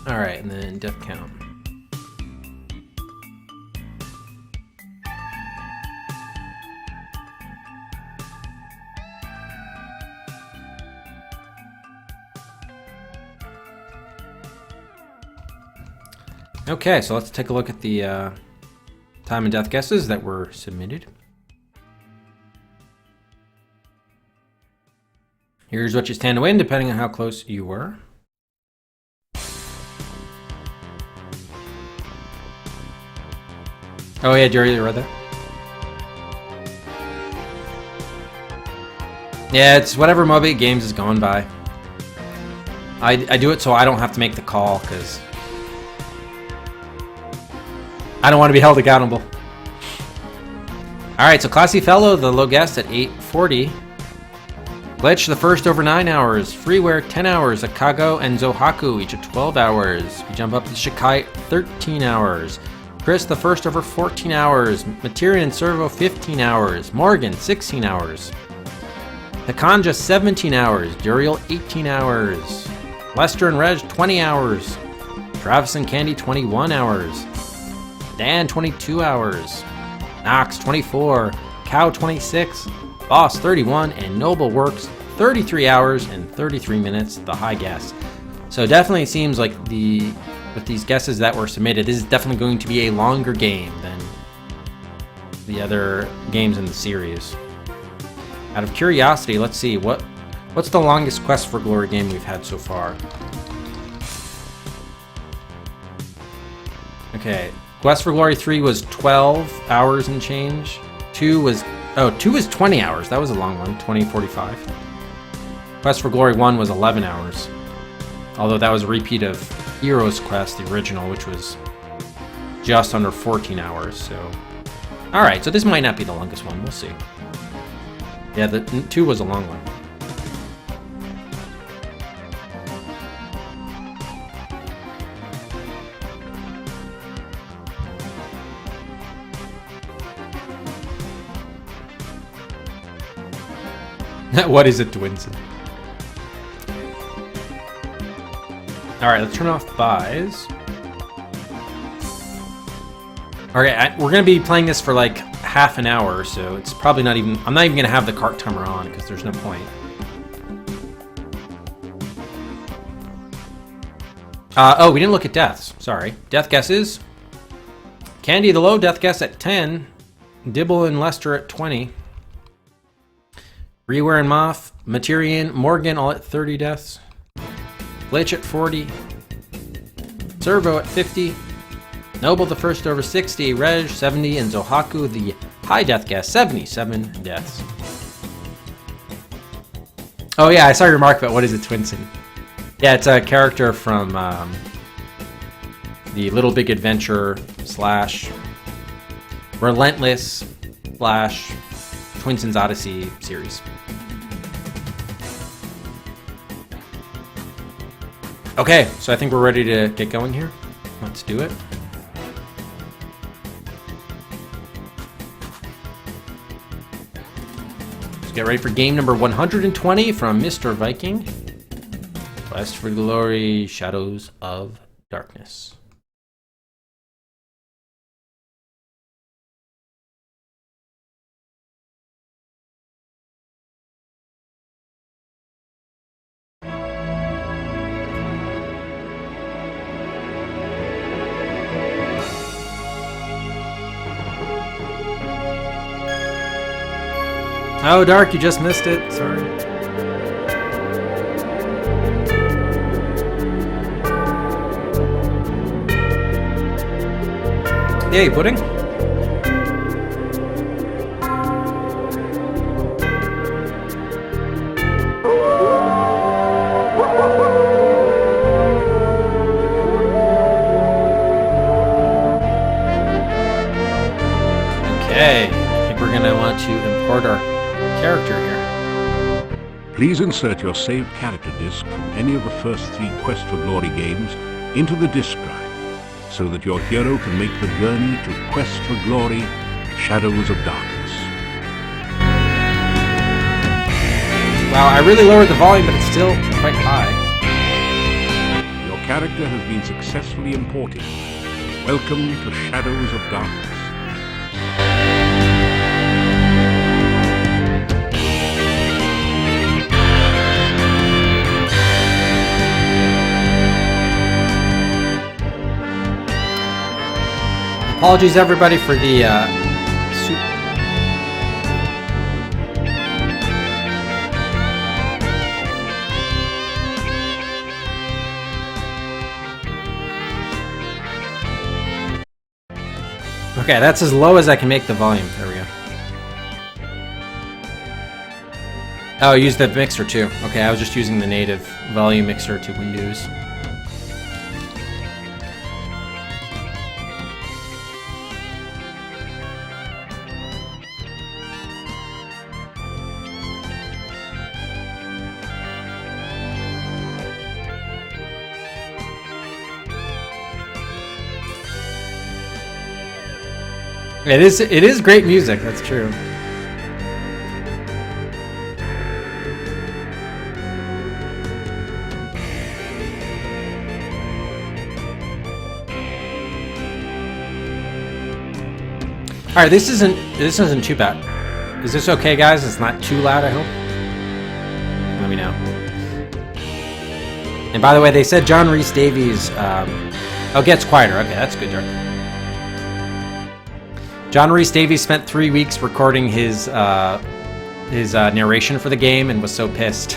All right, and then death count. Okay, so let's take a look at the time and death guesses that were submitted. Here's what you stand to win, depending on how close you were. Oh yeah, Jerry, you read that? Yeah, it's whatever Moby Games is going by. I do it so I don't have to make the call, because I don't want to be held accountable. Alright, so Classy Fellow, the low guest at 8:40. Glitch, the first over 9 hours. Freeware, 10 hours. Akago and Zohaku, each at 12 hours. We jump up to Shikai, 13 hours. Chris, the first over 14 hours. Materian and Servo, 15 hours. Morgan, 16 hours. Hikanja, 17 hours. Duriel, 18 hours. Lester and Reg, 20 hours. Travis and Candy, 21 hours. Dan, 22 hours. Knox, 24. Cow, 26. Boss, 31. And Noble Works, 33 hours and 33 minutes, the high guess. So definitely seems like with these guesses that were submitted, this is definitely going to be a longer game than the other games in the series. Out of curiosity, let's see, what's the longest Quest for Glory game we've had so far? Okay, Quest for Glory 3 was 12 hours and change. 2 was 20 hours. That was a long one, 20:45. Quest for Glory 1 was 11 hours. Although that was a repeat of Heroes Quest, the original, which was just under 14 hours, so... Alright, so this might not be the longest one, we'll see. Yeah, the 2 was a long one. What is it, Twinson? Alright, let's turn off buys. Alright, we're going to be playing this for like half an hour, so it's probably not even... I'm not even going to have the cart timer on, because there's no point. Oh, we didn't look at deaths. Sorry. Death guesses. Candy the low death guess at 10. Dibble and Lester at 20. Reware and Moth, Materian, Morgan all at 30 deaths. Glitch at 40. Servo at 50. Noble the first over 60. Reg 70. And Zohaku the high death guess, 77 deaths. Oh yeah, I saw your remark about what is it, Twinson. Yeah, it's a character from the Little Big Adventure / Relentless / Twinson's Odyssey series. Okay, so I think we're ready to get going here. Let's do it. Let's get ready for game number 120 from Mr. Viking. Quest for Glory, Shadows of Darkness. Oh, Dark, you just missed it. Sorry. Yay, pudding. Okay, I think we're going to want to import our character here. Please insert your saved character disc from any of the first 3 Quest for Glory games into the disc drive, so that your hero can make the journey to Quest for Glory, Shadows of Darkness. Wow, I really lowered the volume, but it's still quite high. Your character has been successfully imported. Welcome to Shadows of Darkness. Apologies, everybody, for the Okay, that's as low as I can make the volume. There we go. Oh, use the mixer too. Okay, I was just using the native volume mixer to Windows. It is great music, that's true. All right, this isn't too bad. Is this okay, guys? It's not too loud, I hope. Let me know. And by the way, they said John Rhys Davies. Oh, gets quieter. Okay, that's good, Dirk. John Rhys Davies spent 3 weeks recording his narration for the game and was so pissed.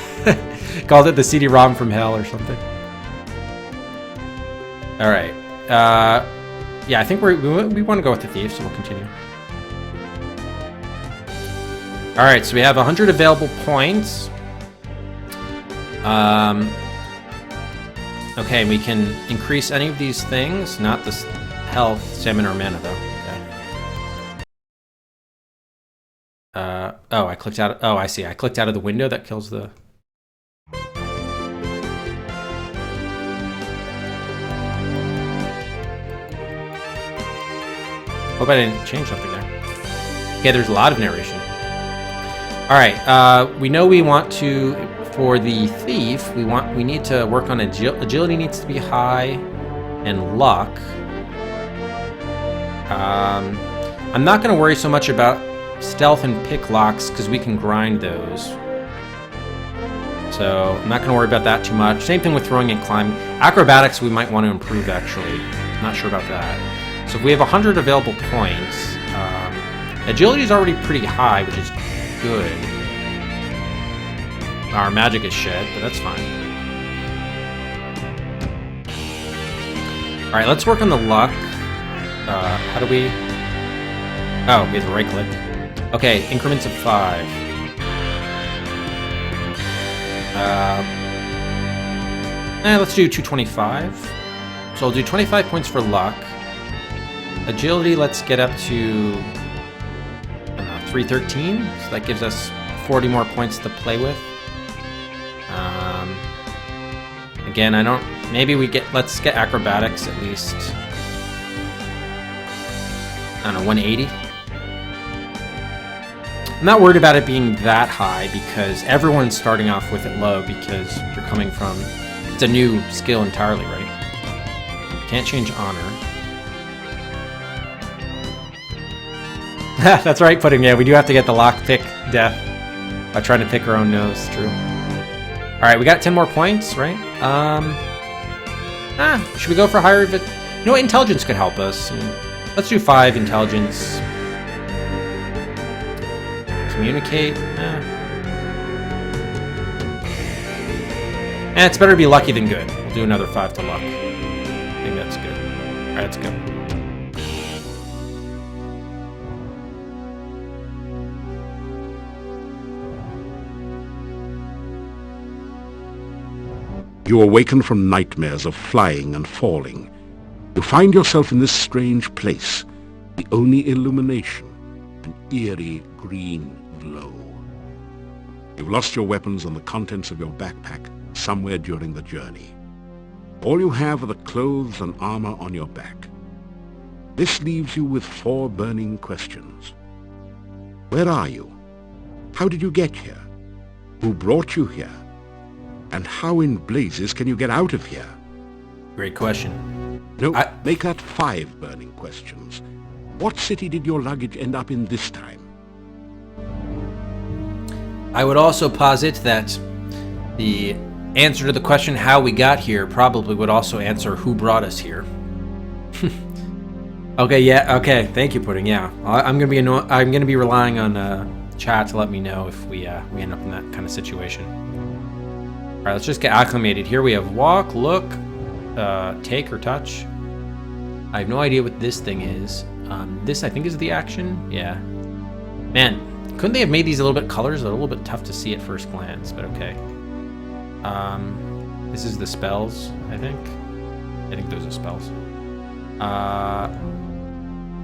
Called it the CD-ROM from hell or something. All right. Yeah, I think we want to go with the thief, so we'll continue. All right, so we have 100 available points. Okay, we can increase any of these things, not the health, stamina, or mana, though. Okay. Oh, I clicked out. Oh, I see. I clicked out of the window. That kills the. Hope I didn't change something there. Okay, there's a lot of narration. All right, we know we want to, for the thief, we need to work on agility needs to be high, and luck. I'm not going to worry so much about stealth and pick locks because we can grind those. So I'm not going to worry about that too much. Same thing with throwing and climbing. Acrobatics we might want to improve actually. Not sure about that. So if we have 100 available points, agility is already pretty high, which is good. Our magic is shed, but that's fine. Alright, let's work on the luck. How do we... Oh, we have to right click. Okay, increments of 5. Let's do 225. So I'll do 25 points for luck. Agility, let's get up to 313. So that gives us 40 more points to play with. Again, I don't... Maybe let's get acrobatics at least. I don't know, 180. I'm not worried about it being that high because everyone's starting off with it low because you're coming from... It's a new skill entirely, right? Can't change honor. That's right, Pudding. Yeah, we do have to get the lockpick death by trying to pick our own nose. True. All right, we got 10 more points, right? Should we go for higher? You know what? Intelligence could help us. Let's do 5 intelligence. Communicate. It's better to be lucky than good. We'll do another 5 to luck. I think that's good. All right, let's go. You awaken from nightmares of flying and falling. You find yourself in this strange place, the only illumination, an eerie green glow. You've lost your weapons and the contents of your backpack somewhere during the journey. All you have are the clothes and armor on your back. This leaves you with 4 burning questions. Where are you? How did you get here? Who brought you here? And how in blazes can you get out of here? Great question. No, make that 5 burning questions. What city did your luggage end up in this time? I would also posit that the answer to the question how we got here probably would also answer who brought us here. Okay, yeah, okay. Thank you, Pudding. Yeah, I'm gonna be relying on chat to let me know if we end up in that kind of situation. All right, let's just get acclimated. Here we have walk, look, take or touch. I have no idea what this thing is. This I think is the action. Yeah. Man, Couldn't they have made these a little bit colors? They're a little bit tough to see at first glance, but okay. This is the spells, I think. I think those are spells.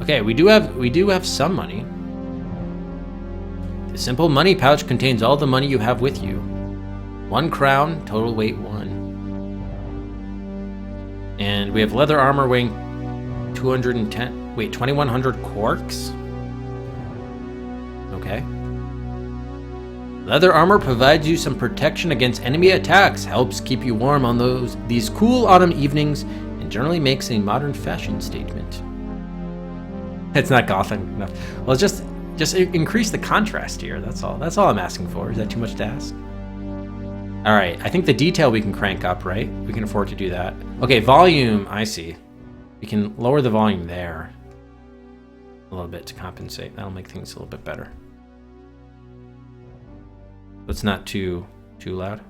Okay, we do have some money. The simple money pouch contains all the money you have with you. 1 crown, total weight 1. And we have leather armor weighing 2100 quarks. Okay. Leather armor provides you some protection against enemy attacks, helps keep you warm on these cool autumn evenings, and generally makes a modern fashion statement. It's not gothic enough. Well, just increase the contrast here. That's all. That's all I'm asking for. Is that too much to ask? All right. I think the detail we can crank up, right? We can afford to do that. Okay, volume. I see. We can lower the volume there a little bit to compensate. That'll make things a little bit better. It's not too loud.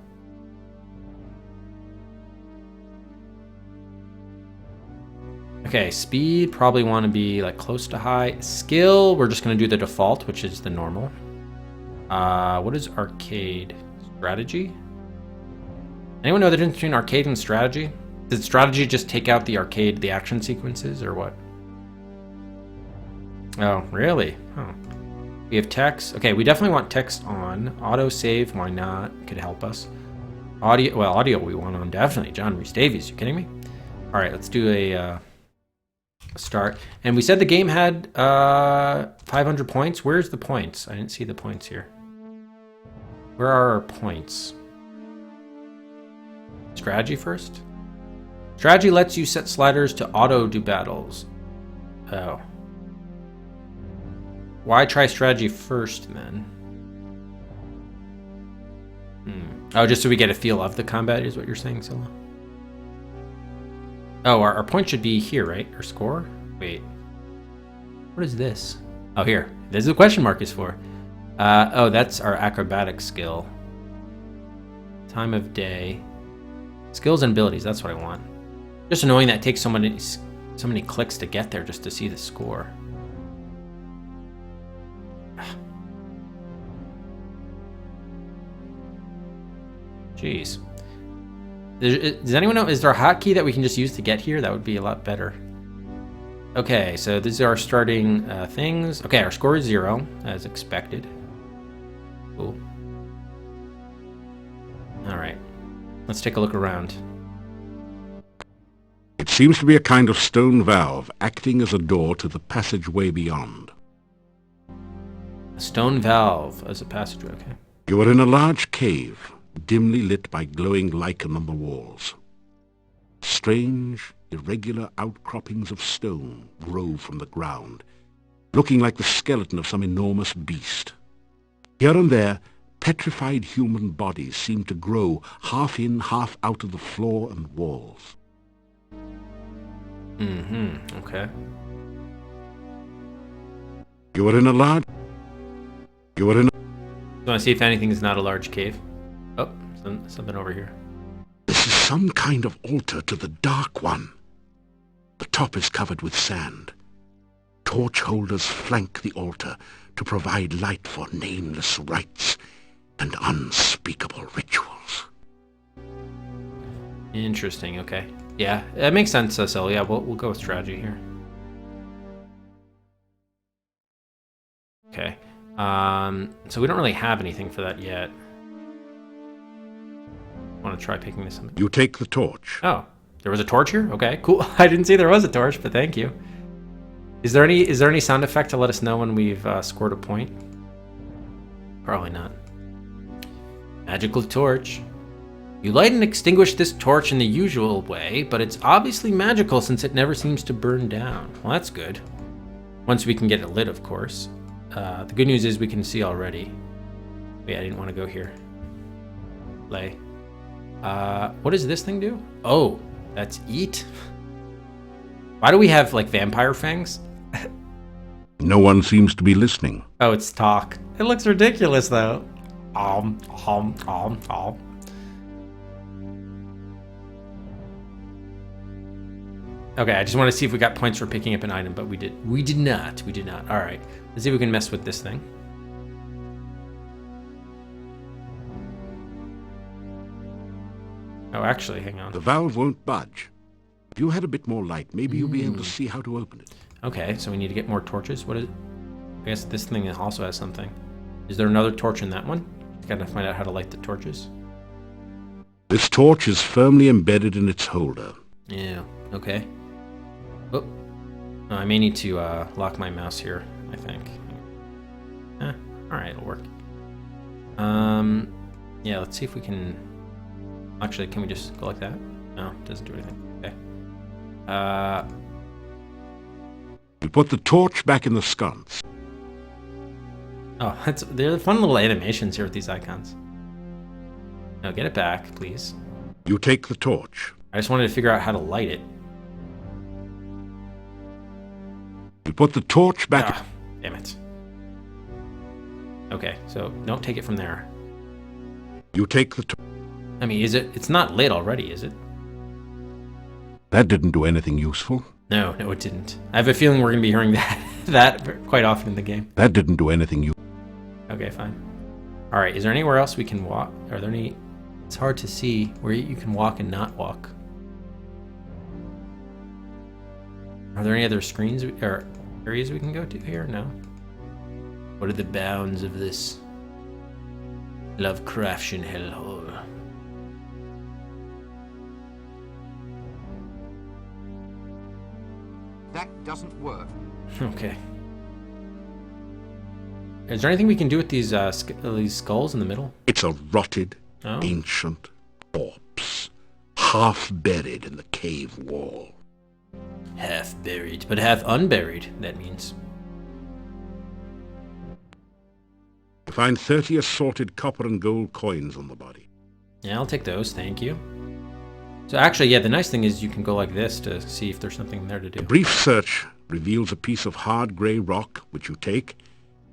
Okay, speed, probably want to be like close to high. Skill, we're just going to do the default, which is the normal. What is arcade? Strategy? Anyone know the difference between arcade and strategy? Did strategy just take out the arcade, the action sequences, or what? Oh, really? Oh. We have text. Okay, we definitely want text on. Auto save, why not? Could help us. Audio, well, audio we want on definitely. John Rhys Davies, you kidding me? All right, let's do a start. And we said the game had 500 points. Where's the points? I didn't see the points here. Where are our points? Strategy first? Strategy lets you set sliders to auto do battles. Oh. Why try strategy first, then? Oh, just so we get a feel of the combat is what you're saying, Zilla? Oh, our point should be here, right? Our score? Wait. What is this? Oh, here. This is the question mark is for. Oh, that's our acrobatic skill. Time of day. Skills and abilities, that's what I want. Just annoying that it takes so many clicks to get there just to see the score. Jeez. Does anyone know, is there a hotkey that we can just use to get here? That would be a lot better. Okay, so these are our starting things. Okay, our score is 0, as expected. Cool. All right, let's take a look around. It seems to be a kind of stone valve acting as a door to the passageway beyond. A stone valve as a passageway, okay. You are in a large cave, dimly lit by glowing lichen on the walls. Strange, irregular outcroppings of stone grow from the ground, looking like the skeleton of some enormous beast. Here and there, petrified human bodies seem to grow half in, half out of the floor and walls. Okay. You are in a large... You are in a... You want to see if anything is not a large cave? Oh, something over here. This is some kind of altar to the Dark One. The top is covered with sand. Torch holders flank the altar to provide light for nameless rites and unspeakable rituals. Interesting, okay. Yeah, that makes sense, so yeah, we'll go with strategy here. Okay. So we don't really have anything for that yet. Want to try picking this up? You take the torch. Oh, there was a torch here? Okay, cool. I didn't see there was a torch, but thank you. Is there any sound effect to let us know when we've scored a point? Probably not. Magical torch. You light and extinguish this torch in the usual way, but it's obviously magical since it never seems to burn down. Well, that's good. Once we can get it lit, of course. The good news is we can see already. Wait, I didn't want to go here. Lay. What does this thing do? Oh, that's eat? Why do we have, like, vampire fangs? No one seems to be listening. Oh, it's talk. It looks ridiculous, though. Okay, I just want to see if we got points for picking up an item, but we did not. All right, let's see if we can mess with this thing. Oh, actually, hang on. The valve won't budge. If you had a bit more light, maybe you'll be able to see how to open it. Okay, so we need to get more torches. What is it? I guess this thing also has something. Is there another torch in that one? Gotta find out how to light the torches. This torch is firmly embedded in its holder. Yeah, okay. Oh, I may need to lock my mouse here, I think. Alright, it'll work. Yeah, let's see if we can... Actually, can we just go like that? No, it doesn't do anything. Okay. You put the torch back in the sconce. Oh, they're fun little animations here with these icons. No, get it back, please. You take the torch. I just wanted to figure out how to light it. You put the torch back... Ah, damn it. Okay, so don't take it from there. You take the torch. I mean, it's not lit already, is it? That didn't do anything useful. No, it didn't. I have a feeling we're going to be hearing that quite often in the game. That didn't do anything useful. Okay, fine. Alright, is there anywhere else we can walk? Are there any... It's hard to see where you can walk and not walk. Are there any other screens or areas we can go to here? No. What are the bounds of this Lovecraftian hellhole? That doesn't work. Okay. Is there anything we can do with these skulls in the middle? It's a rotted, Oh. ancient corpse, half buried in the cave wall. Half buried, but half unburied, that means. You find 30 assorted copper and gold coins on the body. Yeah, I'll take those, thank you. So actually, yeah, the nice thing is you can go like this to see if there's something there to do. A brief search reveals a piece of hard grey rock, which you take,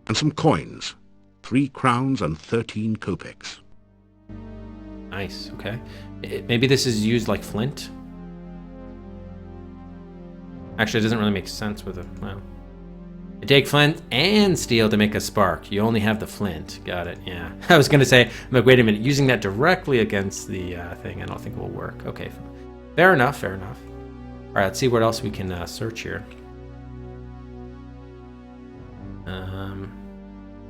and some coins, 3 crowns and 13 kopecks. Nice, okay. Maybe this is used like flint? Actually, it doesn't really make sense with it. Well, you take flint and steel to make a spark. You only have the flint. Got it, yeah. I was going to say, I'm like, wait a minute, using that directly against the thing, I don't think it will work. Okay, fair enough, fair enough. All right, let's see what else we can search here.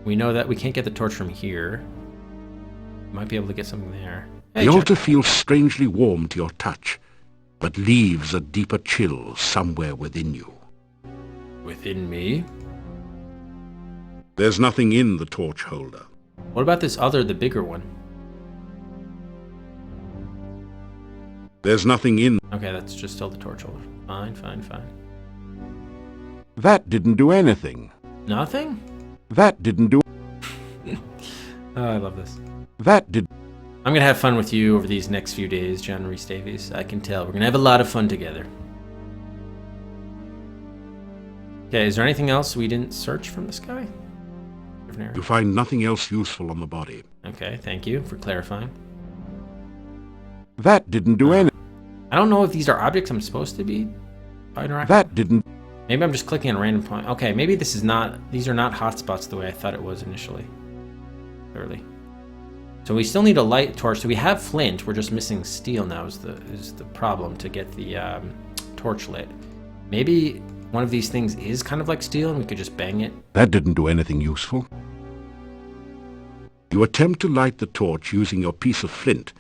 We know that we can't get the torch from here. Might be able to get something there. Hey, The check. altar feels strangely warm to your touch, but leaves a deeper chill somewhere within you. Within me? There's nothing in the torch holder. What about this other, the bigger one? There's nothing in... Okay, that's just still the torch holder. Fine. That didn't do anything. Nothing? That didn't do... Oh, I love this. That did... I'm gonna have fun with you over these next few days, John Rhys Davies. I can tell. We're gonna have a lot of fun together. Okay, is there anything else we didn't search from this guy? Different area. You find nothing else useful on the body. Okay, thank you for clarifying. That didn't do anything. I don't know if these are objects I'm supposed to be interacting. That didn't... Maybe I'm just clicking on random point. Okay, maybe this is not... These are not hotspots the way I thought it was initially. Clearly. So we still need a light torch. So we have flint. We're just missing steel now is the problem to get the torch lit. Maybe one of these things is kind of like steel and we could just bang it. That didn't do anything useful. You attempt to light the torch using your piece of flint,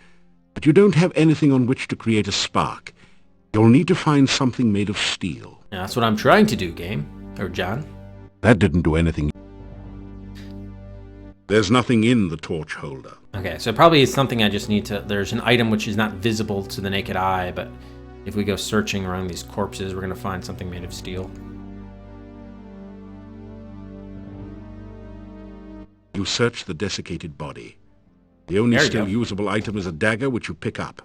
but you don't have anything on which to create a spark. You'll need to find something made of steel. Yeah, that's what I'm trying to do, game. Or John. That didn't do anything. There's nothing in the torch holder. Okay, so probably it's something I just need to... There's an item which is not visible to the naked eye, but if we go searching around these corpses, we're going to find something made of steel. You search the desiccated body. The only There you still go. usable item is a dagger which you pick up.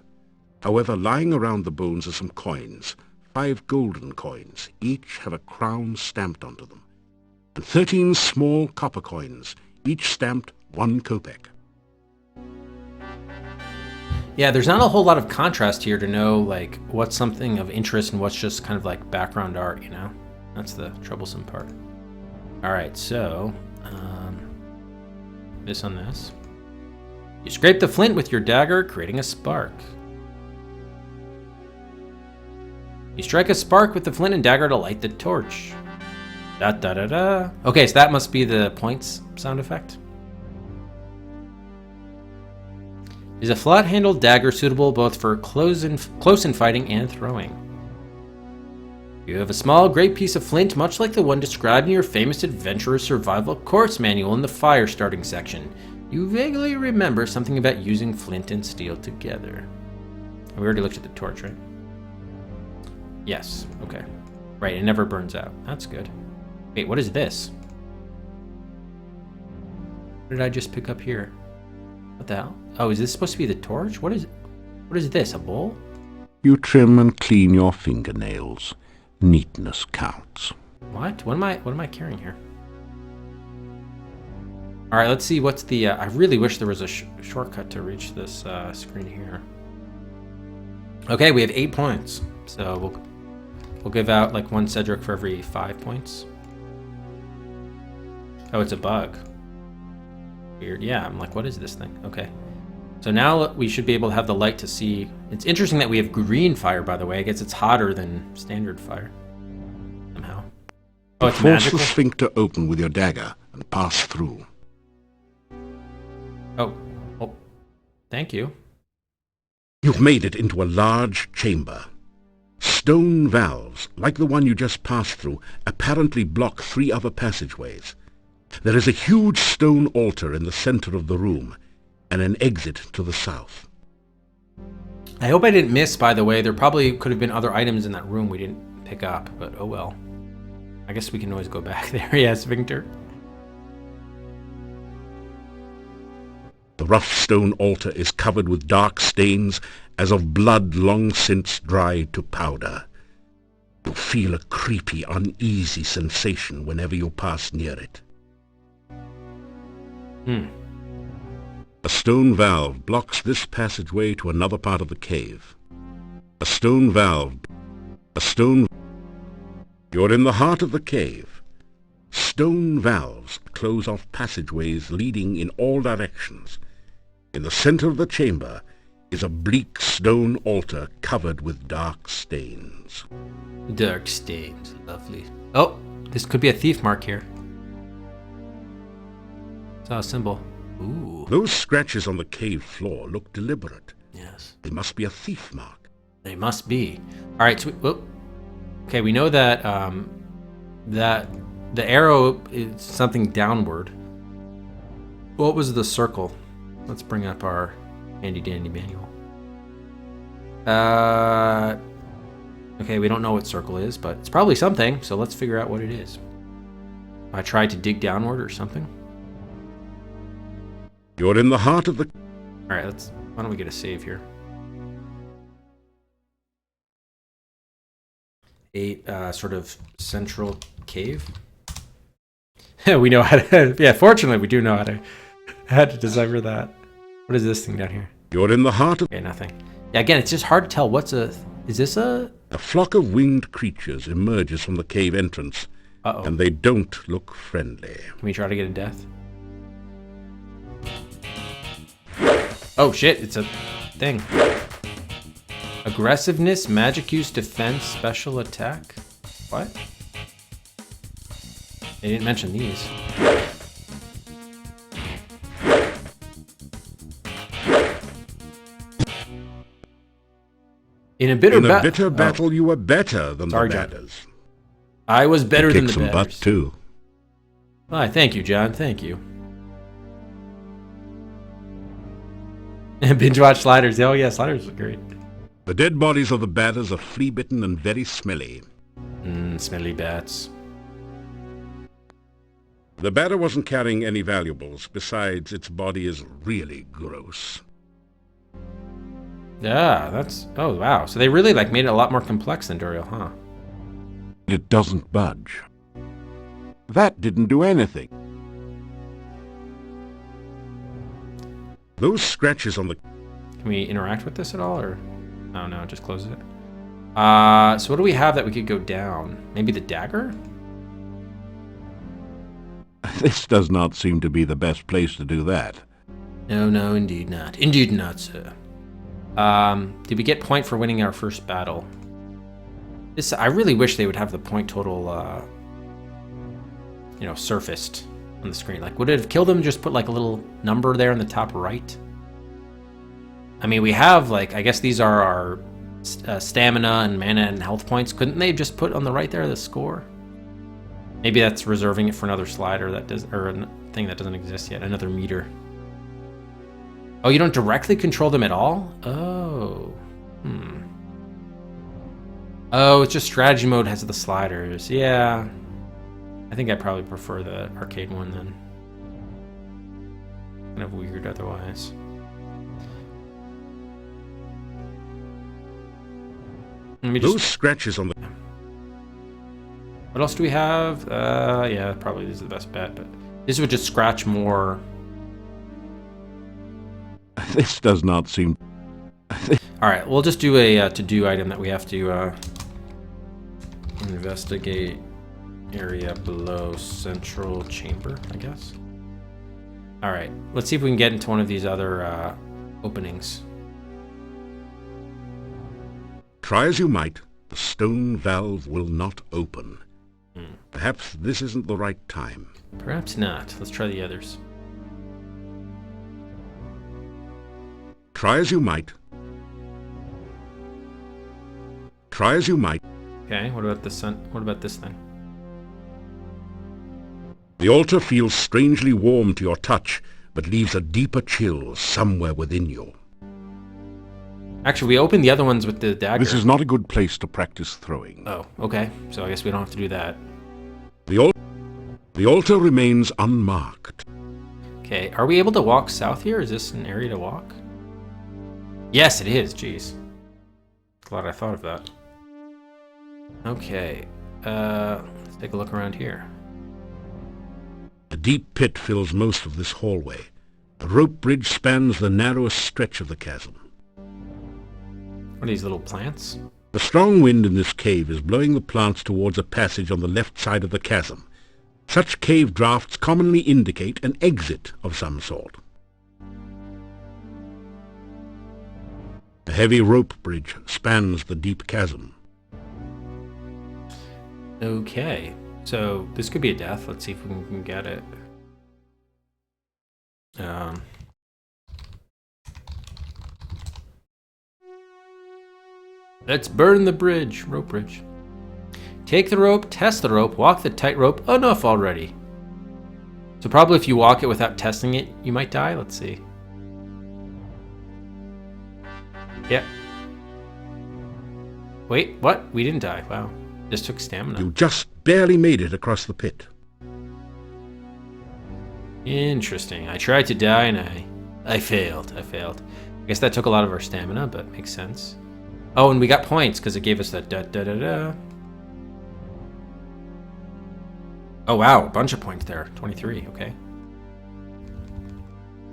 However, lying around the bones are some coins. 5 golden coins. Each have a crown stamped onto them. And 13 small copper coins, each stamped 1 kopeck. Yeah, there's not a whole lot of contrast here to know, like, what's something of interest and what's just kind of like background art, you know? That's the troublesome part. All right, so, this on this. You scrape the flint with your dagger, creating a spark. You strike a spark with the flint and dagger to light the torch. Da da da da. Okay, so that must be the points sound effect. Is a flat-handled dagger suitable both for close in fighting and throwing? You have a small gray piece of flint, much like the one described in your famous adventurer survival course manual in the fire starting section. You vaguely remember something about using flint and steel together. We already looked at the torch, right? Yes, okay. Right, it never burns out. That's good. Wait, what is this? What did I just pick up here? What the hell? Oh, is this supposed to be the torch? What is this, a bowl? You trim and clean your fingernails. Neatness counts. What? What am I carrying here? All right, let's see what's the... I really wish there was a shortcut to reach this screen here. Okay, we have 8 points. So we'll give out like 1 Cedric for every 5 points. Oh, it's a bug. Weird. Yeah, I'm like, what is this thing? Okay. So now we should be able to have the light to see. It's interesting that we have green fire, by the way. I guess it's hotter than standard fire. Somehow. Oh, it's Force magical? the sphincter open with your dagger and pass through. Oh. Thank you. You've made it into a large chamber. Stone valves, like the one you just passed through, apparently block 3 other passageways. There is a huge stone altar in the center of the room, and an exit to the south. I hope I didn't miss, by the way. There probably could have been other items in that room we didn't pick up, but oh well. I guess we can always go back there. Yes, Victor. The rough stone altar is covered with dark stains as of blood long since dried to powder. You feel a creepy, uneasy sensation whenever you pass near it. A stone valve blocks this passageway to another part of the cave. You're in the heart of the cave. Stone valves close off passageways leading in all directions. In the center of the chamber is a bleak stone altar covered with dark stains. Dark stains. Lovely. Oh, this could be a thief mark here. Saw a symbol. Ooh. Those scratches on the cave floor look deliberate. Yes. They must be a thief mark. They must be. All right. So okay, we know that that the arrow is something downward. What was the circle? Let's bring up our handy dandy manual. Okay, we don't know what circle is, but it's probably something. So let's figure out what it is. I tried to dig downward or something. You're in the heart of the... All right, why don't we get a save here? 8 sort of central cave. We know how to... Yeah, fortunately, we do know how to decipher that. What is this thing down here? You're in the heart of... Okay, nothing. Yeah, again, it's just hard to tell is this a... A flock of winged creatures emerges from the cave entrance. Uh-oh. And they don't look friendly. Can we try to get a death? Oh shit, it's a thing. Aggressiveness, magic use, defense, special attack. What? They didn't mention these. In a bitter battle, you were better than Sorry, the John. batters. I was better than the Kick some butt batters. too. Why, thank you, John. Thank you. Binge watch Sliders. Oh yeah, Sliders are great. The dead bodies of the batters are flea-bitten and very smelly. Smelly bats. The batter wasn't carrying any valuables. Besides, its body is really gross. Yeah, that's... Oh, wow. So they really made it a lot more complex than Duriel, huh? It doesn't budge. That didn't do anything. Those scratches on the... Can we interact with this at all, or... Oh, no, just close it. So what do we have that we could go down? Maybe the dagger? This does not seem to be the best place to do that. No, indeed not. Indeed not, sir. Did we get point for winning our first battle? This, I really wish they would have the point total, you know, surfaced on the screen. Like, would it have killed them just put like a little number there in the top right? I mean, we have like, I guess these are our stamina and mana and health points. Couldn't they just put on the right there the score? Maybe that's reserving it for another slider that does, or a thing that doesn't exist yet, another meter. Oh, you don't directly control them at all? Oh, Oh, it's just strategy mode has the sliders. Yeah, I think I probably prefer the arcade one then. Kind of weird otherwise. Let me Those just... scratches on the... What else do we have? Yeah, probably this is the best bet, but this would just scratch more. This does not seem... All right, we'll just do a to-do item that we have to investigate area below central chamber, I guess. All right, let's see if we can get into one of these other openings. Try as you might, the stone valve will not open. Perhaps this isn't the right time. Perhaps not. Let's try the others. Try as you might. Try as you might. Okay, what about this one? What about this thing? The altar feels strangely warm to your touch, but leaves a deeper chill somewhere within you. Actually, we opened the other ones with the dagger. This is not a good place to practice throwing. Oh, okay. So I guess we don't have to do that. The altar remains unmarked. Okay, are we able to walk south here? Is this an area to walk? Yes, it is. Jeez. Glad I thought of that. Okay, let's take a look around here. A deep pit fills most of this hallway. A rope bridge spans the narrowest stretch of the chasm. What are these little plants? The strong wind in this cave is blowing the plants towards a passage on the left side of the chasm. Such cave drafts commonly indicate an exit of some sort. A heavy rope bridge spans the deep chasm. Okay, so this could be a death. Let's see if we can get it. Let's burn the bridge. Rope bridge. Take the rope, test the rope, walk the tightrope. Enough already. So probably if you walk it without testing it, you might die. Let's see. Yeah. Wait, what? We didn't die. Wow. Just took stamina. You just barely made it across the pit. Interesting. I tried to die and I failed. I guess that took a lot of our stamina, but makes sense. Oh, and we got points because it gave us that da-da-da-da. Oh, wow. A bunch of points there. 23. Okay.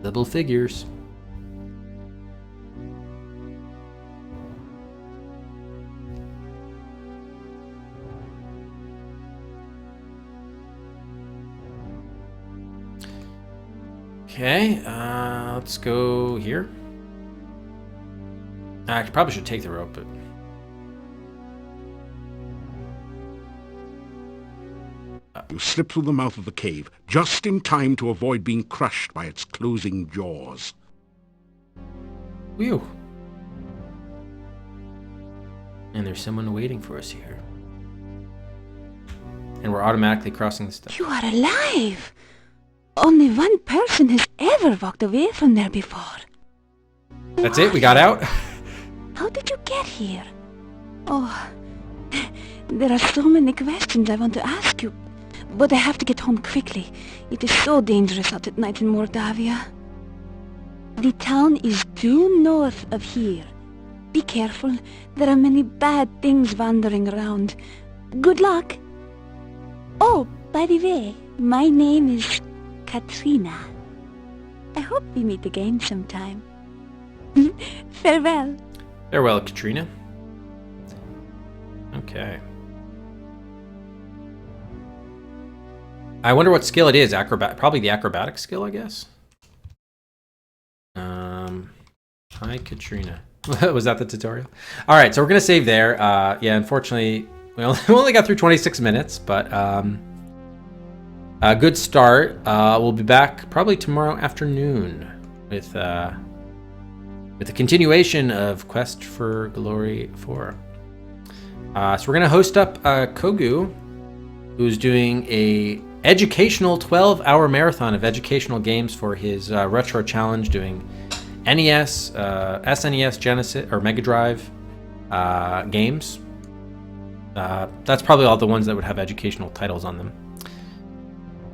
Double figures. Okay, let's go here. I probably should take the rope, but... You slip through the mouth of the cave, just in time to avoid being crushed by its closing jaws. Whew. And there's someone waiting for us here. And we're automatically crossing the step. You are alive! Only one person has ever walked away from there before. That's it? We got out? How did you get here? Oh, there are so many questions I want to ask you, but I have to get home quickly. It is so dangerous out at night in Mordavia. The town is due north of here. Be careful, there are many bad things wandering around. Good luck! Oh, by the way, my name is Katrina. I hope we meet again sometime. Farewell. Farewell, Katrina. Okay. I wonder what skill it is. Probably the acrobatic skill, I guess. Hi, Katrina. Was that the tutorial? All right, so we're gonna save there. Yeah, unfortunately, we only got through 26 minutes, but a good start. We'll be back probably tomorrow afternoon with the continuation of Quest for Glory 4. So we're gonna host up Kogu, who's doing a educational 12-hour marathon of educational games for his retro challenge, doing NES, SNES, Genesis, or Mega Drive games. That's probably all the ones that would have educational titles on them.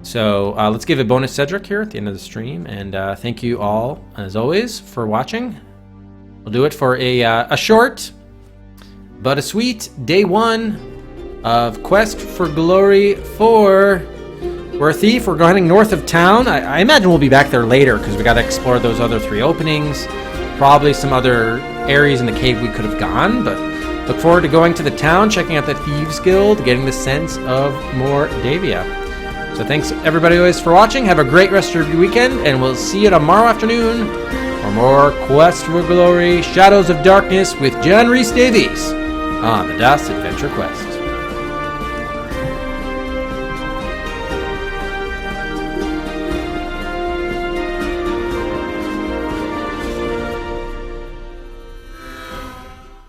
So let's give a bonus Cedric here at the end of the stream, and thank you all, as always, for watching. We'll do it for a short but a sweet day 1 of Quest for Glory 4. We're a thief. We're going north of town. I imagine we'll be back there later because we got to explore those other 3 openings. Probably some other areas in the cave we could have gone, but look forward to going to the town, checking out the Thieves Guild, getting the sense of Mordavia. So thanks everybody always for watching. Have a great rest of your weekend, and we'll see you tomorrow afternoon for more Quest for Glory Shadows of Darkness with John Rhys Davies on the DOS Adventure Quest.